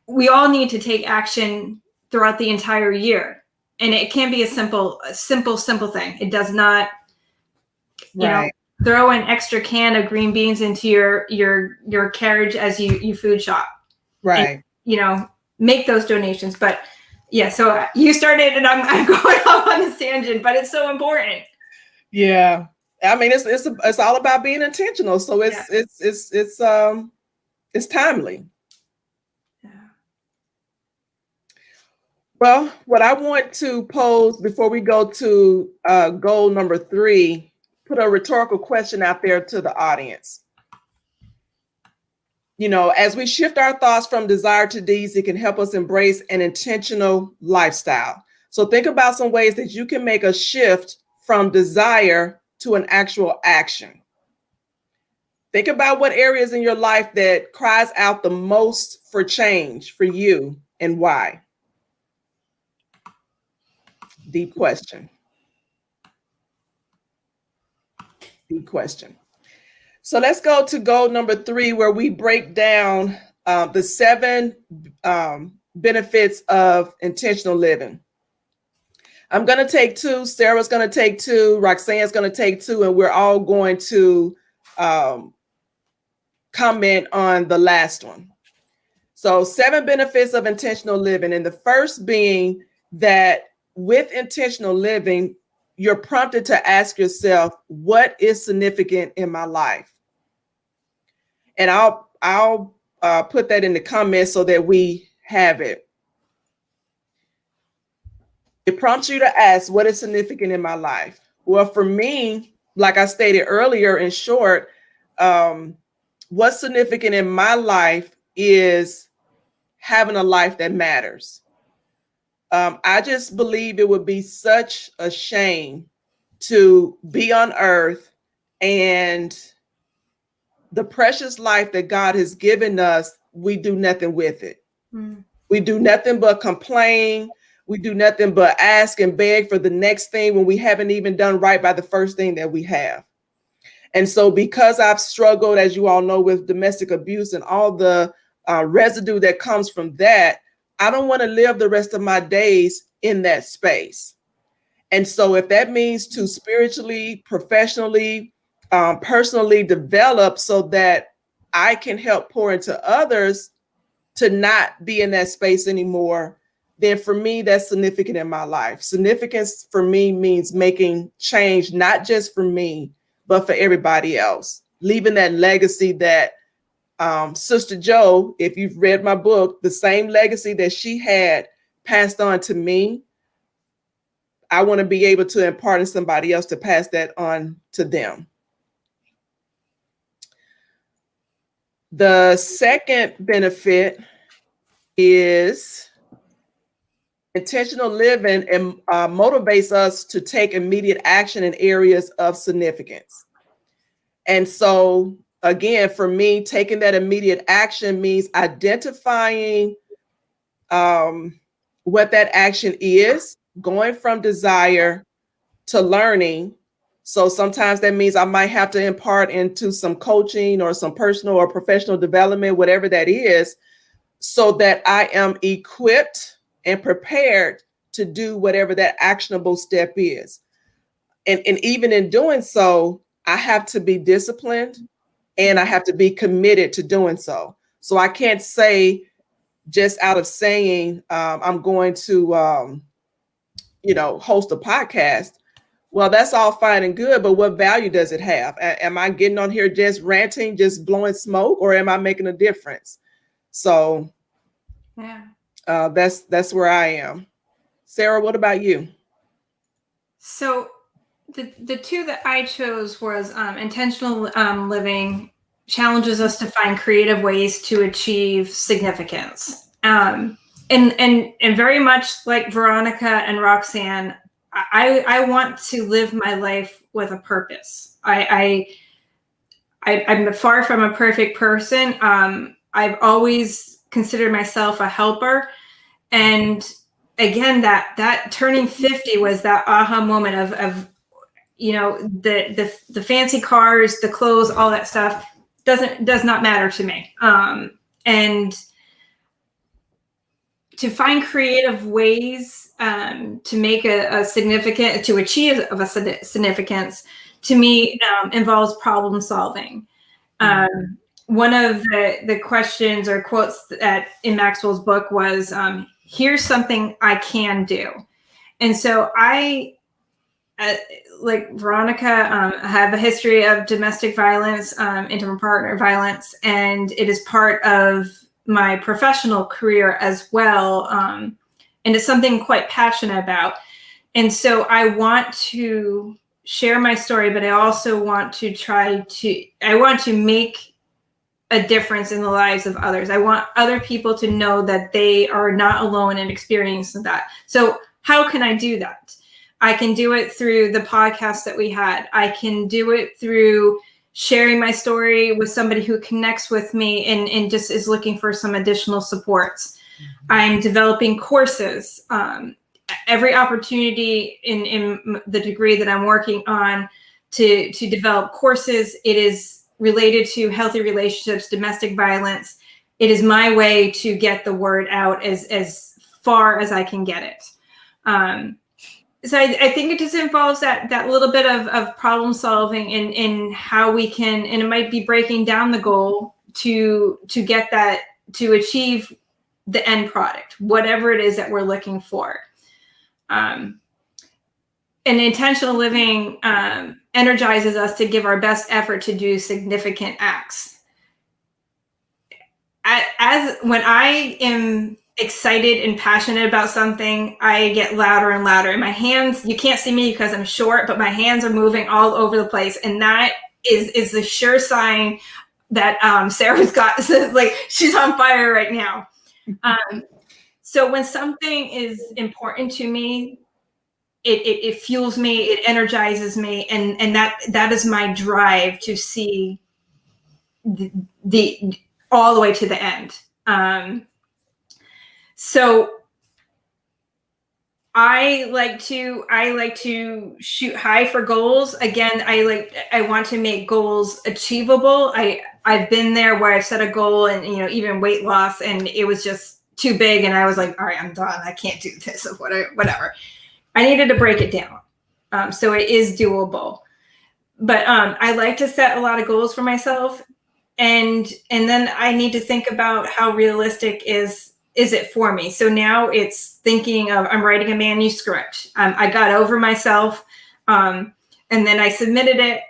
S2: we all need to take action throughout the entire year. And it can be a simple thing. It does not, throw an extra can of green beans into your carriage as you food shop. Right. And, make those donations. But yeah, so you started, and I'm going off on this tangent, but it's so important.
S1: Yeah. I mean, it's all about being intentional. So it's timely.
S2: Yeah.
S1: Well, what I want to pose before we go to goal number 3, put a rhetorical question out there to the audience. As we shift our thoughts from desire to deeds, it can help us embrace an intentional lifestyle. So think about some ways that you can make a shift from desire to an actual action. Think about what areas in your life that cries out the most for change for you and why. Deep question. Deep question. So let's go to goal number 3, where we break down the 7 benefits of intentional living. I'm going to take 2. Sarah's going to take 2. Roxanne's going to take 2. And we're all going to comment on the last one. So 7 benefits of intentional living. And the first being that with intentional living, you're prompted to ask yourself, what is significant in my life? And I'll put that in the comments so that we have it. It prompts you to ask, what is significant in my life? Well, for me, like I stated earlier, in short, what's significant in my life is having a life that matters. I just believe it would be such a shame to be on earth and the precious life that God has given us, we do nothing with it. Mm. We do nothing but complain. We do nothing but ask and beg for the next thing when we haven't even done right by the first thing that we have. And so because I've struggled, as you all know, with domestic abuse and all the residue that comes from that, I don't want to live the rest of my days in that space. And so if that means to spiritually, professionally, personally develop so that I can help pour into others to not be in that space anymore, then for me, that's significant in my life. Significance for me means making change, not just for me, but for everybody else. Leaving that legacy that Sister Joe, if you've read my book, the same legacy that she had passed on to me, I want to be able to impart in somebody else to pass that on to them. The second benefit is intentional living and motivates us to take immediate action in areas of significance. And so, again, for me, taking that immediate action means identifying what that action is, going from desire to learning. So sometimes that means I might have to impart into some coaching or some personal or professional development, whatever that is, so that I am equipped and prepared to do whatever that actionable step is. And even in doing so, I have to be disciplined and I have to be committed to doing so. So I can't say just out of saying I'm going to, host a podcast. Well, that's all fine and good, but what value does it have? Am I getting on here just ranting, just blowing smoke, or am I making a difference? So
S2: Yeah.
S1: That's where I am. Sarah, what about you?
S2: So the two that I chose was intentional living challenges us to find creative ways to achieve significance. And very much like Veronica and Roxanne, I want to live my life with a purpose. I'm far from a perfect person. I've always considered myself a helper. And again, that turning 50 was that aha moment of the fancy cars, the clothes, all that stuff does not matter to me. And to find creative ways to make a significant, to achieve a significance, to me involves problem solving. One of the questions or quotes that in Maxwell's book was, here's something I can do. And so I, like Veronica, have a history of domestic violence, intimate partner violence, and it is part of my professional career as well. And it's something quite passionate about. And so I want to share my story, but I also want to make a difference in the lives of others. I want other people to know that they are not alone in experiencing that. So how can I do that? I can do it through the podcast that we had. I can do it through sharing my story with somebody who connects with me and just is looking for some additional supports. I'm developing courses. Every opportunity in the degree that I'm working on to develop courses, it is related to healthy relationships, domestic violence. It is my way to get the word out as far as I can get it. So I think it just involves that little bit of problem solving in how we can, and it might be breaking down the goal to get that, to achieve the end product, whatever it is that we're looking for. And intentional living energizes us to give our best effort to do significant acts. As when I am excited and passionate about something, I get louder and louder. And my hands, you can't see me because I'm short, but my hands are moving all over the place. And that is the sure sign that Sarah's got, like she's on fire right now. So when something is important to me, it fuels me, it energizes me, and that is my drive to see the all the way to the end. So I like to shoot high for goals. Again, I want to make goals achievable. I've been there where I've set a goal and even weight loss, and it was just too big, and I was like, all right, I'm done. I can't do this or whatever. I needed to break it down. So it is doable. but I like to set a lot of goals for myself, and then I need to think about how realistic is it for me. So now it's thinking of, I'm writing a manuscript. I got over myself, and then I submitted it,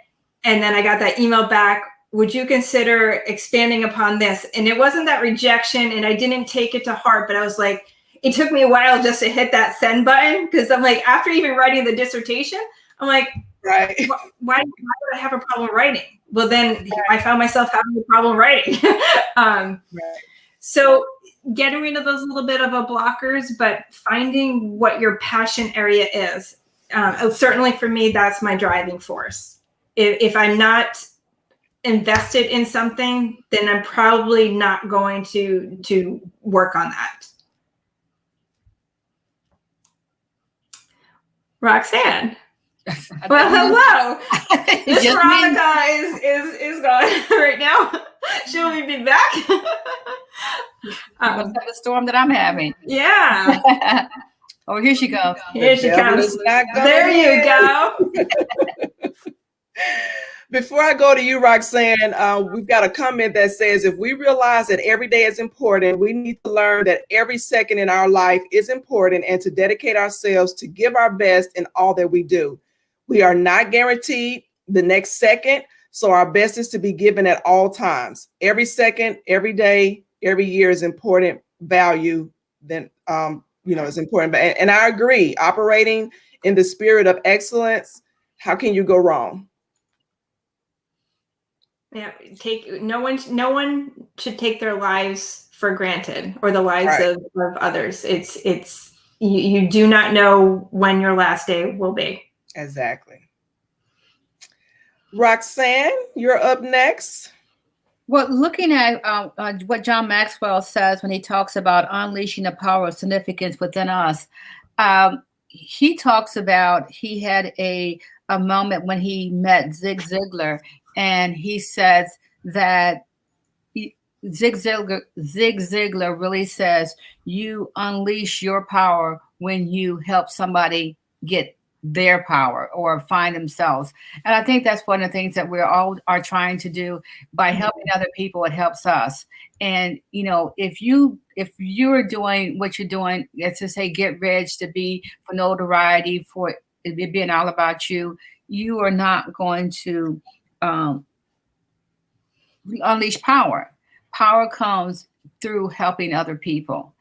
S2: and then I got that email back. Would you consider expanding upon this? And it wasn't that rejection, and I didn't take it to heart, but I was like, it took me a while just to hit that send button, because I'm like, after even writing the dissertation, I'm like,
S1: Right.
S2: why would I have a problem writing? Well, then I found myself having a problem writing. Right. So getting rid of those little bit of a blockers, but finding what your passion area is. Certainly for me, that's my driving force. If I'm not invested in something, then I'm probably not going to work on that. Roxanne. Well, hello. Miss Veronica is gone right now. She'll be back.
S3: What's the storm that I'm having?
S2: Yeah.
S3: Oh, here she goes.
S2: Here she comes. There you go.
S1: Before I go to you, Roxanne, we've got a comment that says, if we realize that every day is important, we need to learn that every second in our life is important and to dedicate ourselves to give our best in all that we do. We are not guaranteed the next second, so our best is to be given at all times. Every second, every day, every year is important value. Then, is important. And I agree. Operating in the spirit of excellence, how can you go wrong?
S2: Yeah, no one should take their lives for granted, or the lives of others. It's you do not know when your last day will be.
S1: Exactly. Roxanne, you're up next.
S3: Well, looking at what John Maxwell says when he talks about unleashing the power of significance within us, he talks about, he had a moment when he met Zig Ziglar, and he says that Zig Ziglar really says, you unleash your power when you help somebody get their power or find themselves. And I think that's one of the things that we're all are trying to do. By helping other people, it helps us. And if you're doing what you're doing, let's just say get rich, to be for notoriety, for it being all about you, you are not going to unleash power. Power comes through helping other people,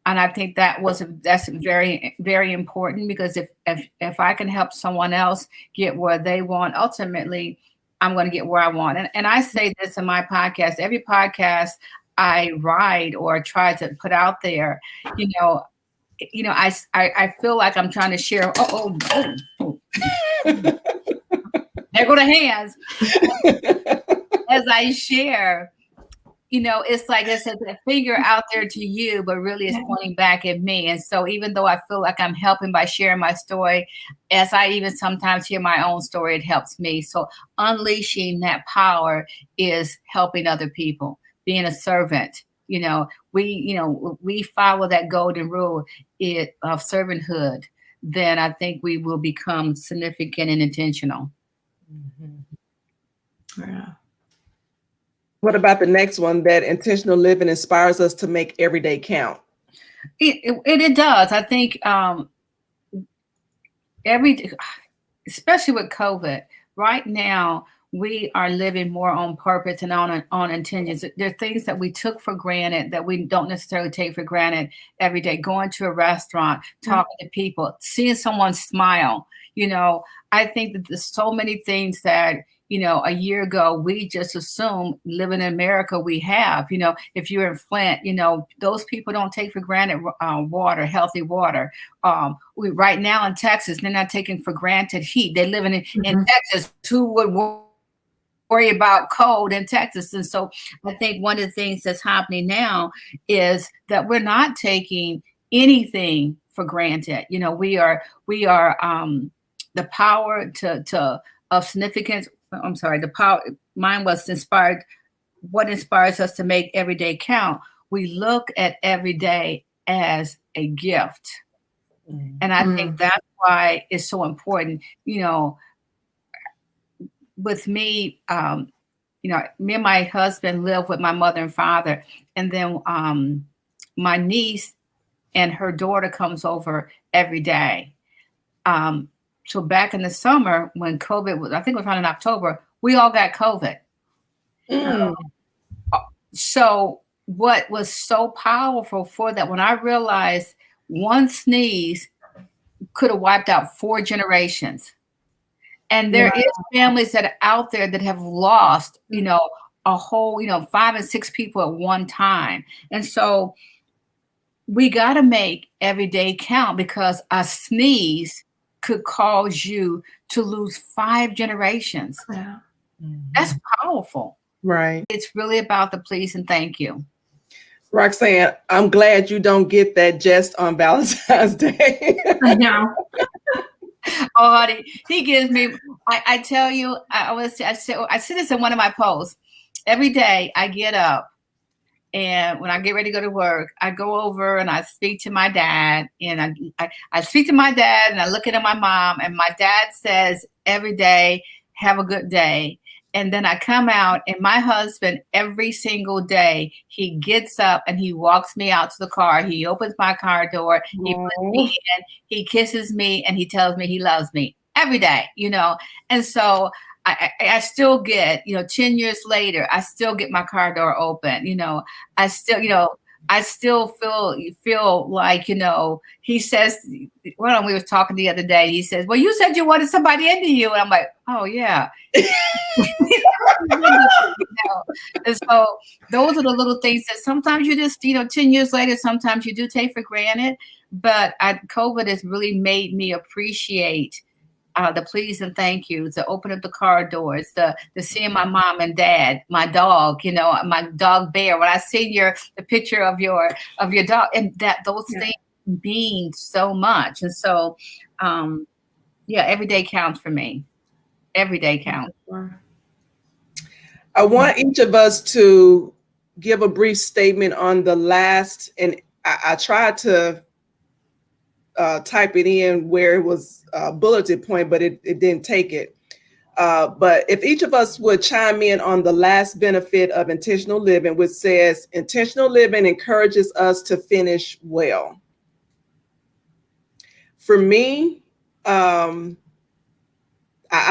S3: and I think that's very, very important, because if I can help someone else get where they want, ultimately I'm going to get where I want. And I say this in my podcast, every podcast I write or try to put out there, I feel like I'm trying to share. There go the hands. As I share, it's like I said, a finger out there to you, but really it's pointing back at me. And so even though I feel like I'm helping by sharing my story, as I even sometimes hear my own story, it helps me. So unleashing that power is helping other people, being a servant. We follow that golden rule of servanthood, then I think we will become significant and intentional.
S1: Mm-hmm. Yeah. What about the next one, that intentional living inspires us to make every day count?
S3: It does. I think especially with COVID, right now, we are living more on purpose and on intentions. There are things that we took for granted that we don't necessarily take for granted every day. Going to a restaurant, talking to people, seeing someone smile. I think that there's so many things that, a year ago, we just assumed living in America we have. If you're in Flint, those people don't take for granted water, healthy water. Right now in Texas, they're not taking for granted heat. They're living in Texas. Who would worry about cold in Texas? And so I think one of the things that's happening now is that we're not taking anything for granted. We are the power of significance. I'm sorry, the power, mine was inspired. What inspires us to make every day count? We look at every day as a gift. And I think that's why it's so important. with me, me and my husband live with my mother and father, and then my niece and her daughter comes over every day. So back in the summer when COVID was, I think it was around in October, we all got COVID. So what was so powerful for that, when I realized one sneeze could have wiped out 4 generations. And there is families that are out there that have lost, a whole, 5 and 6 people at one time. And so we got to make every day count, because a sneeze could cause you to lose 5 generations.
S2: Yeah.
S3: That's powerful.
S1: Right.
S3: It's really about the please and thank you.
S1: Roxanne, I'm glad you don't get that just on Valentine's Day.
S2: I know.
S3: Oh, honey, he gives me. I tell you, I see this in one of my posts. Every day I get up, and when I get ready to go to work, I go over and I speak to my dad, and I speak to my dad, and I look at my mom, and my dad says every day, "Have a good day." And then I come out, and my husband, every single day, he gets up and he walks me out to the car. He opens my car door. He puts me in. He kisses me, and he tells me he loves me every day, And so I still get, 10 years later, I still get my car door open. I still feel like, he says, we were talking the other day, he says, well, you said you wanted somebody into you. And I'm like, oh yeah. And so those are the little things that sometimes you just, 10 years later, sometimes you do take for granted. But COVID has really made me appreciate the please and thank you, to open up the car doors, the seeing my mom and dad, my dog, my dog Bear. When I see the picture of your dog, and those things mean so much. And so, every day counts for me. Every day counts.
S1: I want each of us to give a brief statement on the last, and I tried to type it in where it was a bulleted point, but it didn't take it. But if each of us would chime in on the last benefit of intentional living, which says intentional living encourages us to finish well. For me, I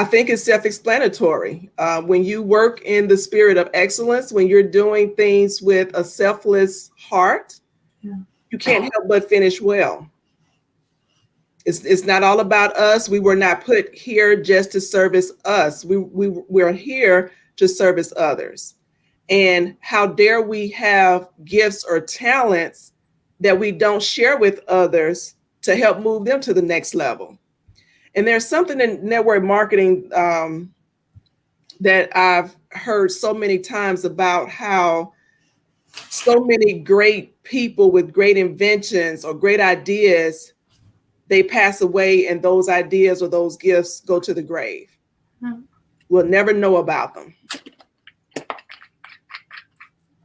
S1: think it's self-explanatory. When you work in the spirit of excellence, when you're doing things with a selfless heart, you can't help but finish well. It's not all about us. We were not put here just to service us. We're here to service others. And how dare we have gifts or talents that we don't share with others to help move them to the next level. And there's something in network marketing that I've heard so many times about how so many great people with great inventions or great ideas, they pass away, and those ideas or those gifts go to the grave. We'll never know about them.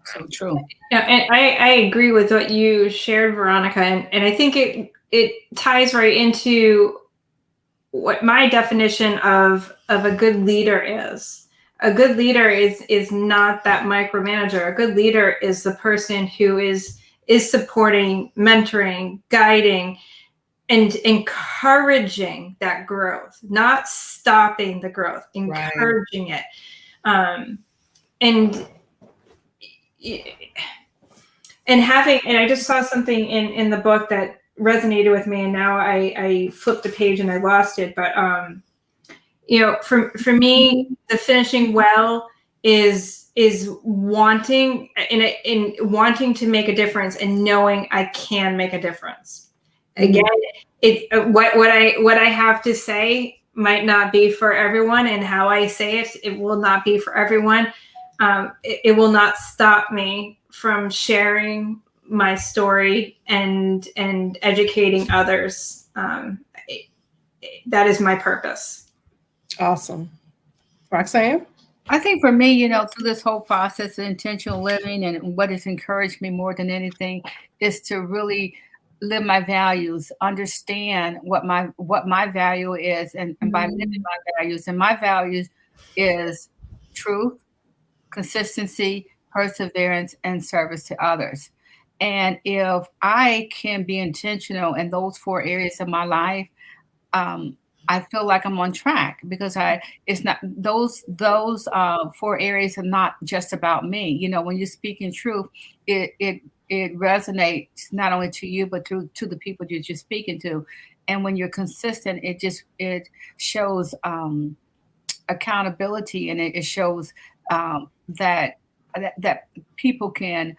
S3: So true.
S2: Yeah, and I agree with what you shared, Veronica, and I think it ties right into what my definition of a good leader is. A good leader is not that micromanager. A good leader is the person who is supporting, mentoring, guiding, and encouraging that growth, not stopping the growth, encouraging it. And I just saw something in the book that resonated with me, and now I flipped the page and I lost it. But for me, the finishing well is wanting in wanting to make a difference and knowing I can make a difference. Again, what I have to say might not be for everyone, and how I say it will not be for everyone. It will not stop me from sharing my story and educating others. That is my purpose.
S1: Awesome. Roxanne?
S3: I think for me, through this whole process of intentional living, and what has encouraged me more than anything is to really live my values, understand what my value is, and by living my values, and my values is truth, consistency, perseverance, and service to others. And if I can be intentional in those 4 areas of my life, I feel like I'm on track because it's not those 4 areas are not just about me. You know, when you speak in truth, it resonates not only to you but to the people that you're speaking to. And when you're consistent, it shows accountability, and it shows that people can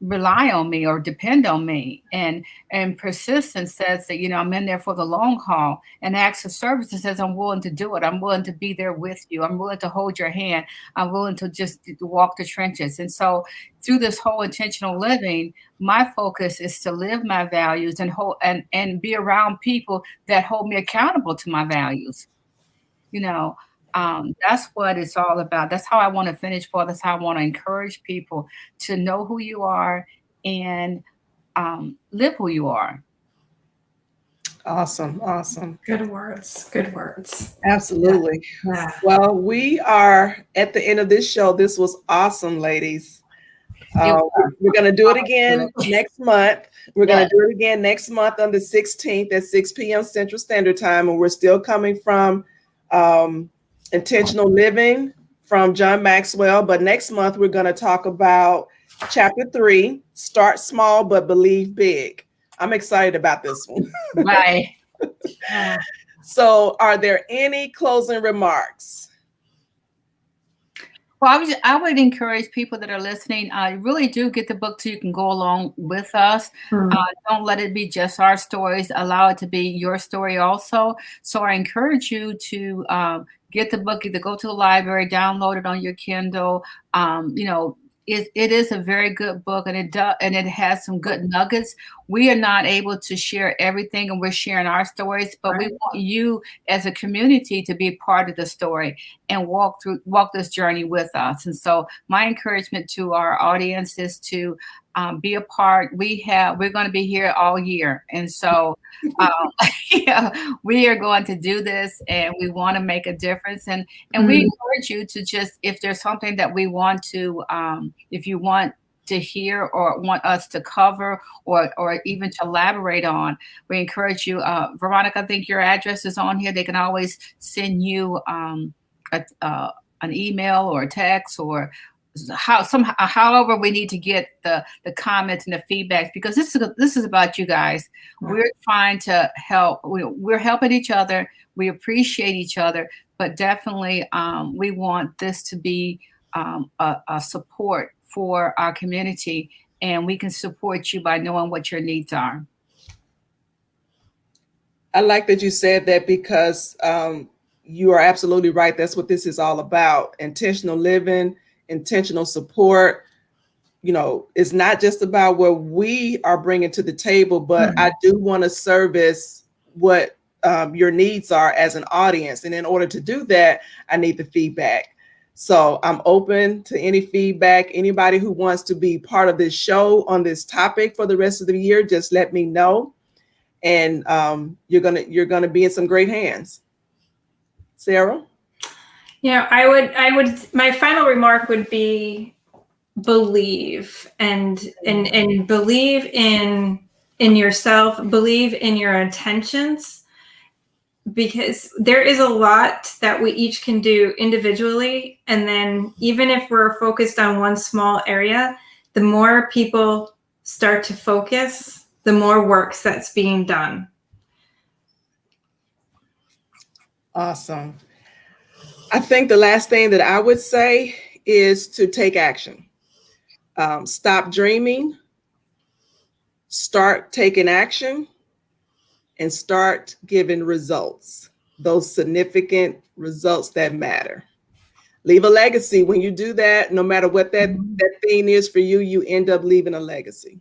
S3: rely on me or depend on me. And persistence says that, you know, I'm in there for the long haul. And acts of service says I'm willing to do it. I'm willing to be there with you. I'm willing to hold your hand. I'm willing to just walk the trenches. And so through this whole intentional living, my focus is to live my values and be around people that hold me accountable to my values. You know, that's what it's all about. That's how I want to finish for. That's how I want to encourage people to know who you are and live who you are.
S1: Awesome. Awesome.
S2: Good words. Good words.
S1: Absolutely.
S2: Yeah.
S1: Well, we are at the end of this show. This was awesome, ladies. We're going to do it again next month. We're going to do it again next month on the 16th at 6 p.m. Central Standard Time. And we're still coming from Intentional Living from John Maxwell. But next month, we're going to talk about chapter 3, Start Small, but Believe Big. I'm excited about this one.
S3: Right.
S1: So are there any closing remarks?
S3: Well, I would encourage people that are listening, really do get the book so you can go along with us. Don't let it be just our stories. Allow it to be your story also. So I encourage you to get the book, either go to the library, download it on your Kindle. You know, it is a very good book, and it has some good nuggets. We are not able to share everything, and we're sharing our stories, but we want you as a community to be part of the story and walk this journey with us. And so my encouragement to our audience is to be a part. We're going to be here all year. And so we are going to do this, and we want to make a difference. And we encourage you to just, if there's something that we want to, if you want to hear or want us to cover or even to elaborate on, we encourage you. Veronica, I think your address is on here. They can always send you an email or a text or however we need to get the comments and the feedback, because this is about you guys. We're trying to help. We're helping each other. We appreciate each other, but definitely we want this to be a support for our community, and we can support you by knowing what your needs are.
S1: I like that you said that, because you are absolutely right. That's what this is all about. Intentional living, intentional support. You know, it's not just about what we are bringing to the table, but I do want to service what your needs are as an audience. And in order to do that, I need the feedback. So I'm open to any feedback. Anybody who wants to be part of this show on this topic for the rest of the year, just let me know. And you're gonna be in some great hands. Sarah?
S2: Yeah, I would my final remark would be believe and believe in yourself, believe in your intentions, because there is a lot that we each can do individually. And then even if we're focused on one small area, the more people start to focus, the more work that's being done.
S1: Awesome. I think the last thing that I would say is to take action. Stop dreaming, start taking action, and start giving results, those significant results that matter. Leave a legacy. When you do that, no matter what that thing is for you, you end up leaving a legacy.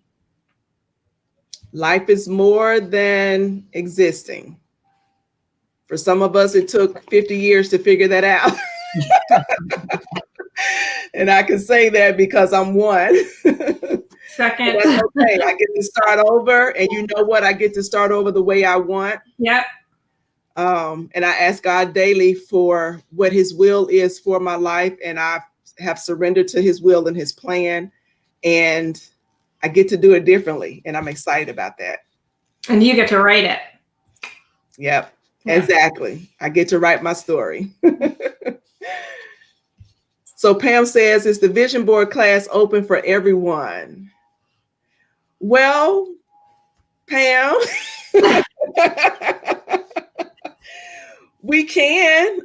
S1: Life is more than existing. For some of us, it took 50 years to figure that out. And I can say that because I'm one.
S2: Second.
S1: That's okay. I get to start over. And you know what? I get to start over the way I want.
S2: Yep.
S1: And I ask God daily for what his will is for my life. And I have surrendered to his will and his plan. And I get to do it differently. And I'm excited about that.
S2: And you get to write it.
S1: Yep,
S2: Yeah.
S1: exactly. I get to write my story. So Pam says, is the vision board class open for everyone? Well, Pam, we can.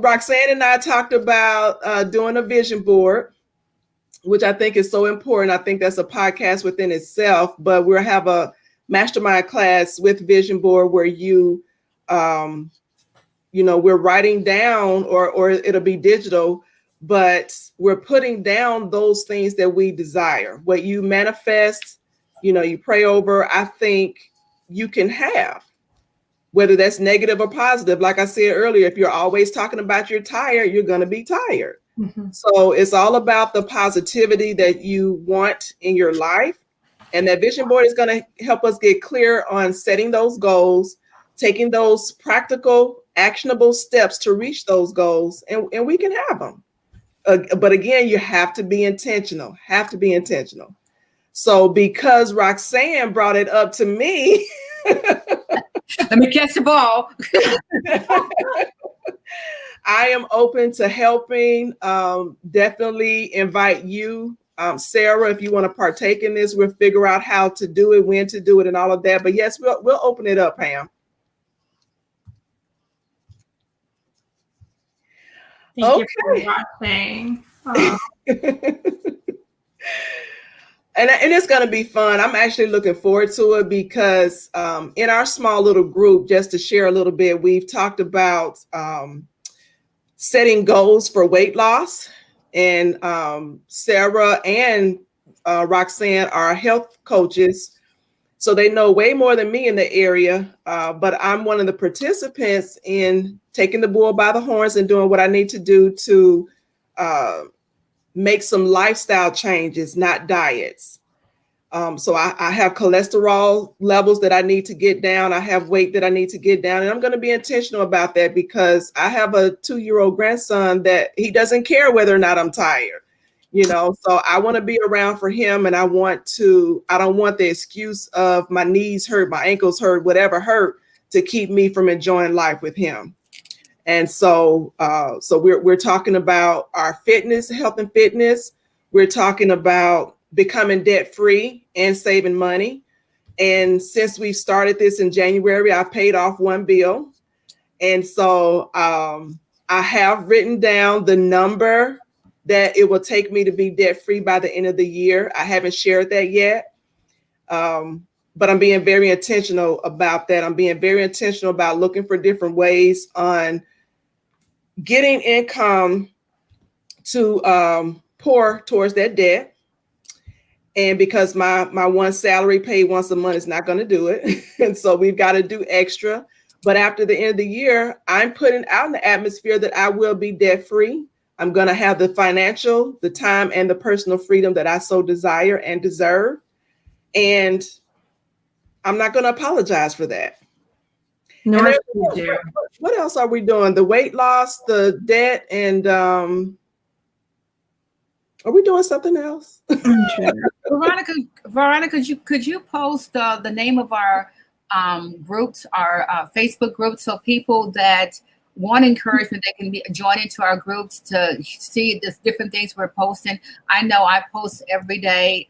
S1: Roxanne and I talked about doing a vision board, which I think is so important. I think that's a podcast within itself, but we'll have a mastermind class with vision board where you, we're writing down or it'll be digital, but we're putting down those things that we desire. What you manifest, you pray over, I think you can have, whether that's negative or positive. Like I said earlier, if you're always talking about you're tired, you're going to be tired. Mm-hmm. So it's all about the positivity that you want in your life. And that vision board is going to help us get clear on setting those goals, taking those practical, actionable steps to reach those goals, and we can have them. But again, you have to be intentional, So because Roxanne brought it up to me,
S3: let me catch the ball.
S1: I am open to helping. Definitely invite you, Sarah, if you want to partake in this. We'll figure out how to do it, when to do it, and all of that. But yes, we'll open it up, Pam.
S2: Thank you for watching.
S1: And it's going to be fun. I'm actually looking forward to it because in our small little group, just to share a little bit, we've talked about setting goals for weight loss. And Sarah and Roxanne are health coaches, so they know way more than me in the area. But I'm one of the participants in taking the bull by the horns and doing what I need to do to make some lifestyle changes, not diets. So I have cholesterol levels that I need to get down. I have weight that I need to get down. And I'm going to be intentional about that because I have a 2-year-old grandson that he doesn't care whether or not I'm tired, so I want to be around for him. And I don't want the excuse of my knees hurt, my ankles hurt, whatever hurt to keep me from enjoying life with him. And so we're talking about our fitness, health and fitness. We're talking about becoming debt-free and saving money. And since we started this in January, I paid off one bill. And so I have written down the number that it will take me to be debt-free by the end of the year. I haven't shared that yet. But I'm being very intentional about that. I'm being very intentional about looking for different ways on getting income to pour towards that debt. And because my one salary paid once a month is not going to do it. And so we've got to do extra. But after the end of the year, I'm putting out in the atmosphere that I will be debt free. I'm going to have the financial, the time, and the personal freedom that I so desire and deserve. And I'm not going to apologize for that.
S2: Nor you do.
S1: What else are we doing? The weight loss, the debt, and are we doing something else?
S3: Veronica, could you post the name of our groups, our Facebook groups, so people that want encouragement, they can join into our groups to see the different things we're posting. I know I post every day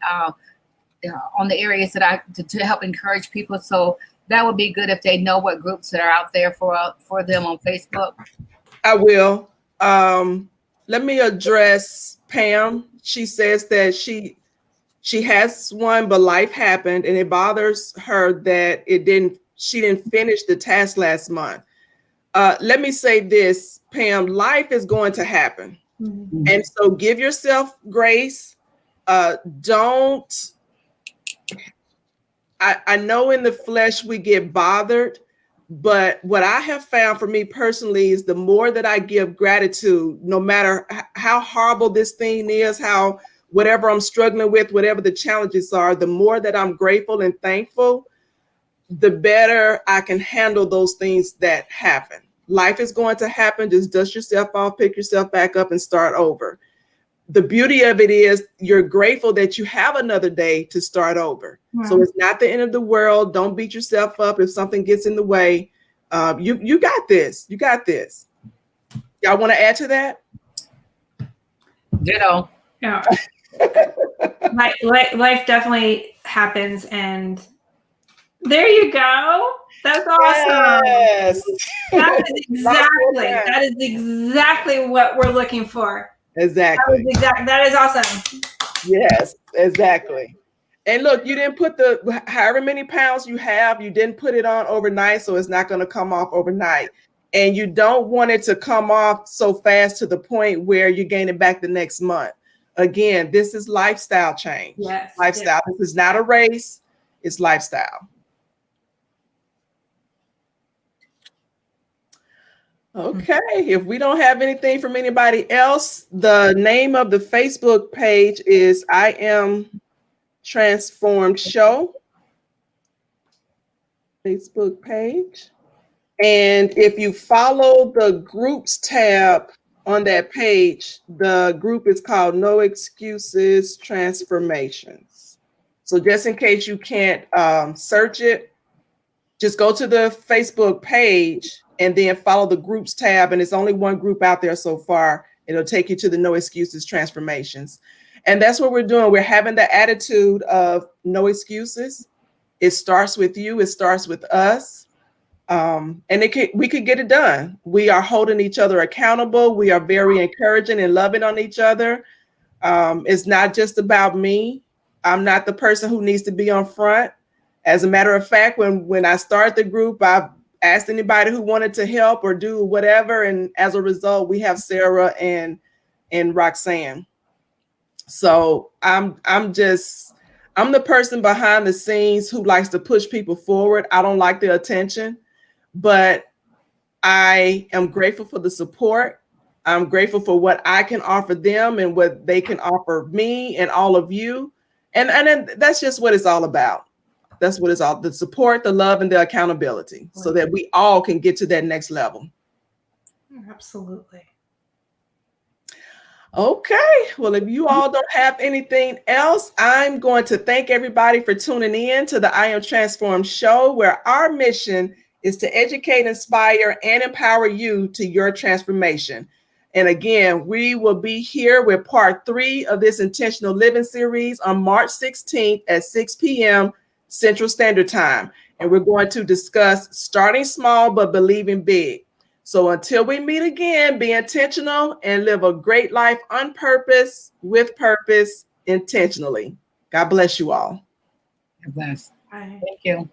S3: on the areas that to help encourage people. So that would be good if they know what groups that are out there for them on Facebook.
S1: I will. Let me address Pam. She says that she has one, but life happened and it bothers her that she didn't finish the task last month. Let me say this, Pam, life is going to happen. Mm-hmm. And so give yourself grace. I know in the flesh we get bothered, but what I have found for me personally is the more that I give gratitude, no matter how horrible this thing is, whatever I'm struggling with, whatever the challenges are, the more that I'm grateful and thankful, the better I can handle those things that happen. Life is going to happen. Just dust yourself off, pick yourself back up, and start over. The beauty of it is you're grateful that you have another day to start over.
S2: Yeah.
S1: So it's not the end of the world. Don't beat yourself up if something gets in the way. You got this. You got this. Y'all want to add to that?
S3: Ditto.
S2: Yeah. Life definitely happens, and there you go. That's awesome.
S1: Yes.
S2: That is exactly what we're looking for.
S1: Exactly.
S2: That is awesome.
S1: Yes, exactly. And look, you didn't put the however many pounds you have, you didn't put it on overnight, so it's not going to come off overnight. And you don't want it to come off so fast to the point where you're gaining back the next month. Again, this is lifestyle change.
S2: Yes.
S1: Lifestyle.
S2: Yes.
S1: This is not a race, it's lifestyle. Okay, if we don't have anything from anybody else, the name of the Facebook page is I Am Transformed Show. Facebook page. And if you follow the groups tab on that page, the group is called No Excuses Transformations. So just in case you can't search it, just go to the Facebook page and then follow the groups tab. And it's only one group out there so far. It'll take you to the No Excuses Transformations. And that's what we're doing. We're having the attitude of no excuses. It starts with you. It starts with us. And we could get it done. We are holding each other accountable. We are very encouraging and loving on each other. It's not just about me. I'm not the person who needs to be on front. As a matter of fact, when I started the group, I asked anybody who wanted to help or do whatever. And as a result, we have Sarah and Roxanne. So I'm the person behind the scenes who likes to push people forward. I don't like the attention, but I am grateful for the support. I'm grateful for what I can offer them and what they can offer me and all of you. And then that's just what it's all about. That's what it's all, the support, the love, and the accountability, so that we all can get to that next level.
S2: Absolutely.
S1: Okay, well, if you all don't have anything else, I'm going to thank everybody for tuning in to the I Am Transformed show, where our mission is to educate, inspire, and empower you to your transformation. And again, we will be here with part 3 of this intentional living series on March 16th at 6 p.m. Central Standard Time. And we're going to discuss starting small but believing big. So until we meet again, be intentional and live a great life on purpose, with purpose, intentionally. God bless you all.
S3: God bless.
S2: Bye.
S3: Thank you.